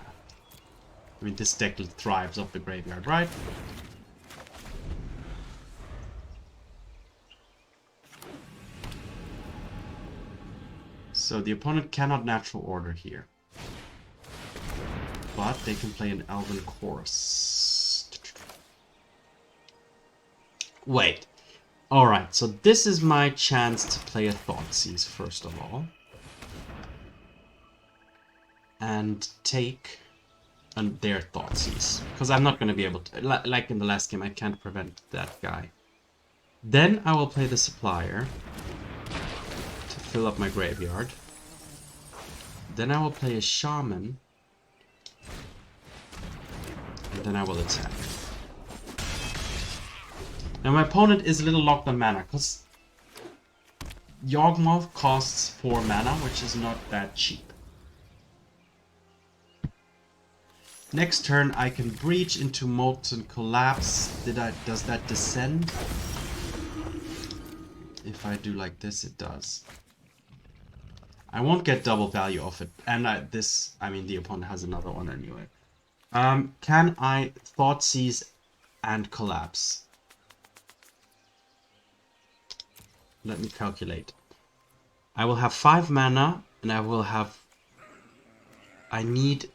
I mean, this deck thrives off the graveyard, right? So the opponent cannot natural order here. But they can play an Elven Chorus. Wait. Alright, so this is my chance to play a Thoughtseize first of all. And take their Thoughtseize. Because I'm not going to be able to... Like in the last game, I can't prevent that guy. Then I will play the Supplier to fill up my graveyard. Then I will play a Shaman. And then I will attack. Now my opponent is a little locked on mana, because Yawgmoth costs 4 mana, which is not that cheap. Next turn I can breach into Molten Collapse. Does that descend? If I do like this, it does. I won't get double value off it. And I mean, the opponent has another one anyway. Can I Thoughtseize and Collapse? Let me calculate. I will have 5 mana, and I will have... I need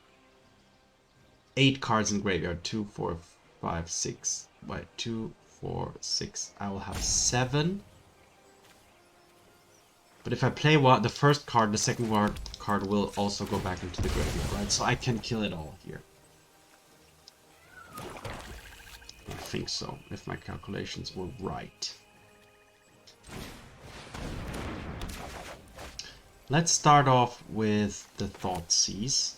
8 cards in graveyard. 2, 4, 5, 6. Wait, 2, 4, 6. I will have 7. But if I play the first card, the second card will also go back into the graveyard, right? So I can kill it all here. I think so, if my calculations were right. Let's start off with the Thoughtseize.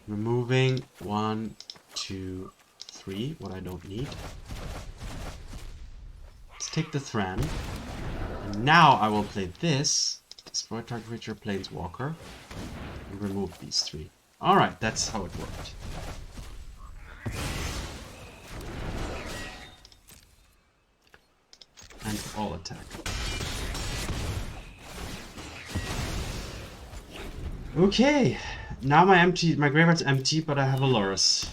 Removing 1, 2, 3, what I don't need. Let's take the Thran. And now I will play this. Destroy target creature, Planeswalker. And remove these 3. Alright, that's how it worked. And all attack. Okay, now my graveyard's empty, but I have a Lurrus.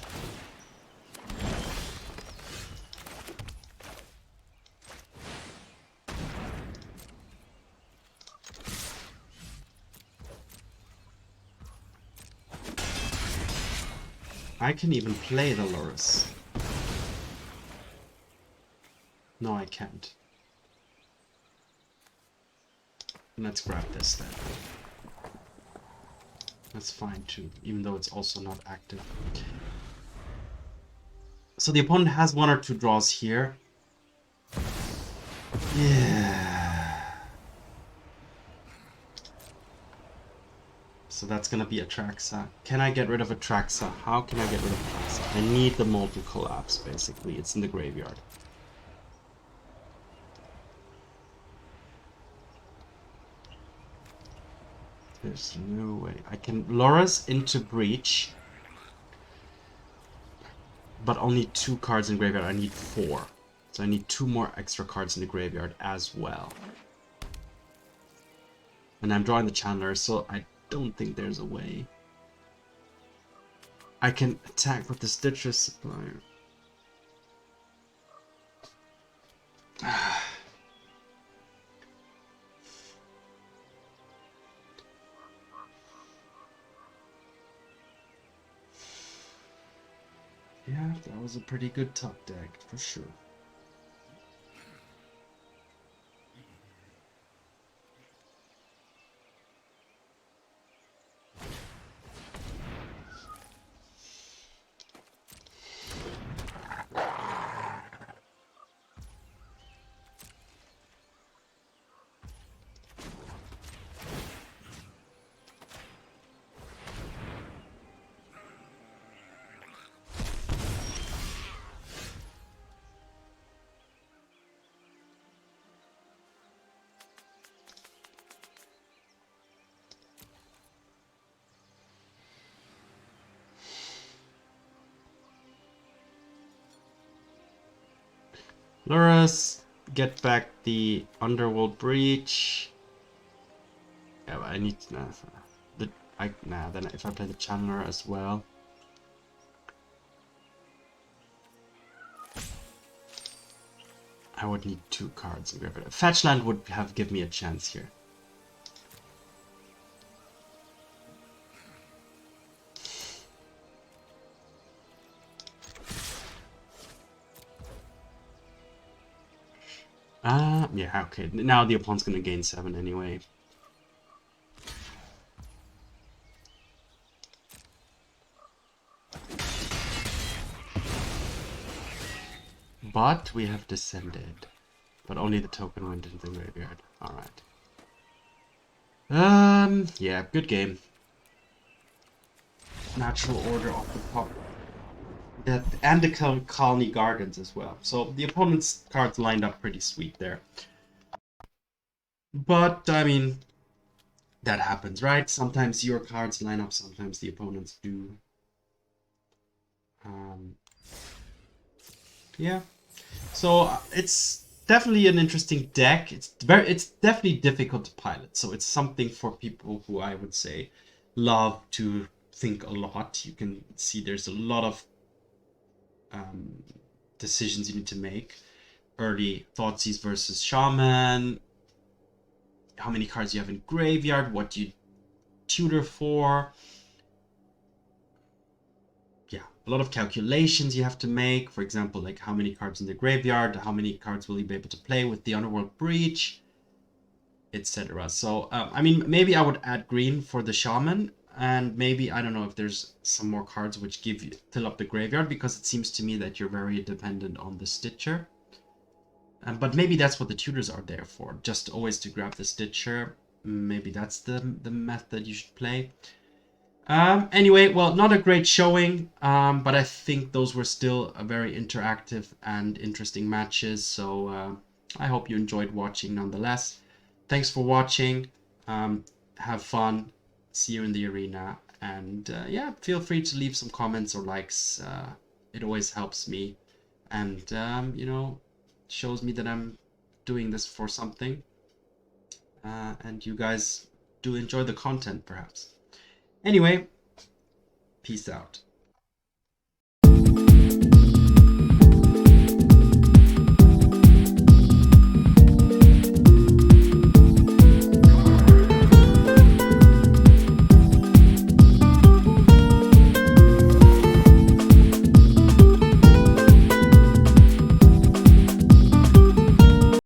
I can even play the Lurrus. No, I can't. Let's grab this then. That's fine too, even though it's also not active. So the opponent has 1 or 2 draws here. Yeah. So that's gonna be Atraxa. Can I get rid of Atraxa? How can I get rid of Atraxa? I need the Molten Collapse, basically. It's in the graveyard. There's no way. I can Lurrus into Breach. But only 2 cards in graveyard. I need 4. So I need 2 more extra cards in the graveyard as well. And I'm drawing the Chandler, so I don't think there's a way. I can attack with the Stitcher Supplier. Yeah, that was a pretty good top deck, for sure. Lurrus, get back the Underworld Breach. Yeah, but I need then if I play the Chandler as well. I would need 2 cards in graveyard. Fetchland would have given me a chance here. Yeah, okay. Now the opponent's gonna gain 7 anyway. But we have descended. But only the token went into the graveyard. Alright. Yeah, good game. Natural order off the top. And the Colony Gardens as well. So the opponent's cards lined up pretty sweet there. But, I mean, that happens, right? Sometimes your cards line up, sometimes the opponents do. Yeah. So it's definitely an interesting deck. It's definitely difficult to pilot. So it's something for people who I would say love to think a lot. You can see there's a lot of decisions you need to make. Early Thoughtseize versus Shaman. How many cards you have in graveyard? What do you tutor for? Yeah, a lot of calculations you have to make. For example, like how many cards in the graveyard, how many cards will you be able to play with the Underworld Breach, etc. So, I mean, maybe I would add green for the Shaman, and maybe, I don't know if there's some more cards which fill up the graveyard, because it seems to me that you're very dependent on the Stitcher. But maybe that's what the tutors are there for, just always to grab the Stitcher. Maybe that's the method you should play. Anyway, well, not a great showing, but I think those were still a very interactive and interesting matches. So I hope you enjoyed watching nonetheless. Thanks for watching. Have fun. See you in the arena. And yeah, feel free to leave some comments or likes. It always helps me. And, you know, shows me that I'm doing this for something. And you guys do enjoy the content, perhaps. Anyway, peace out.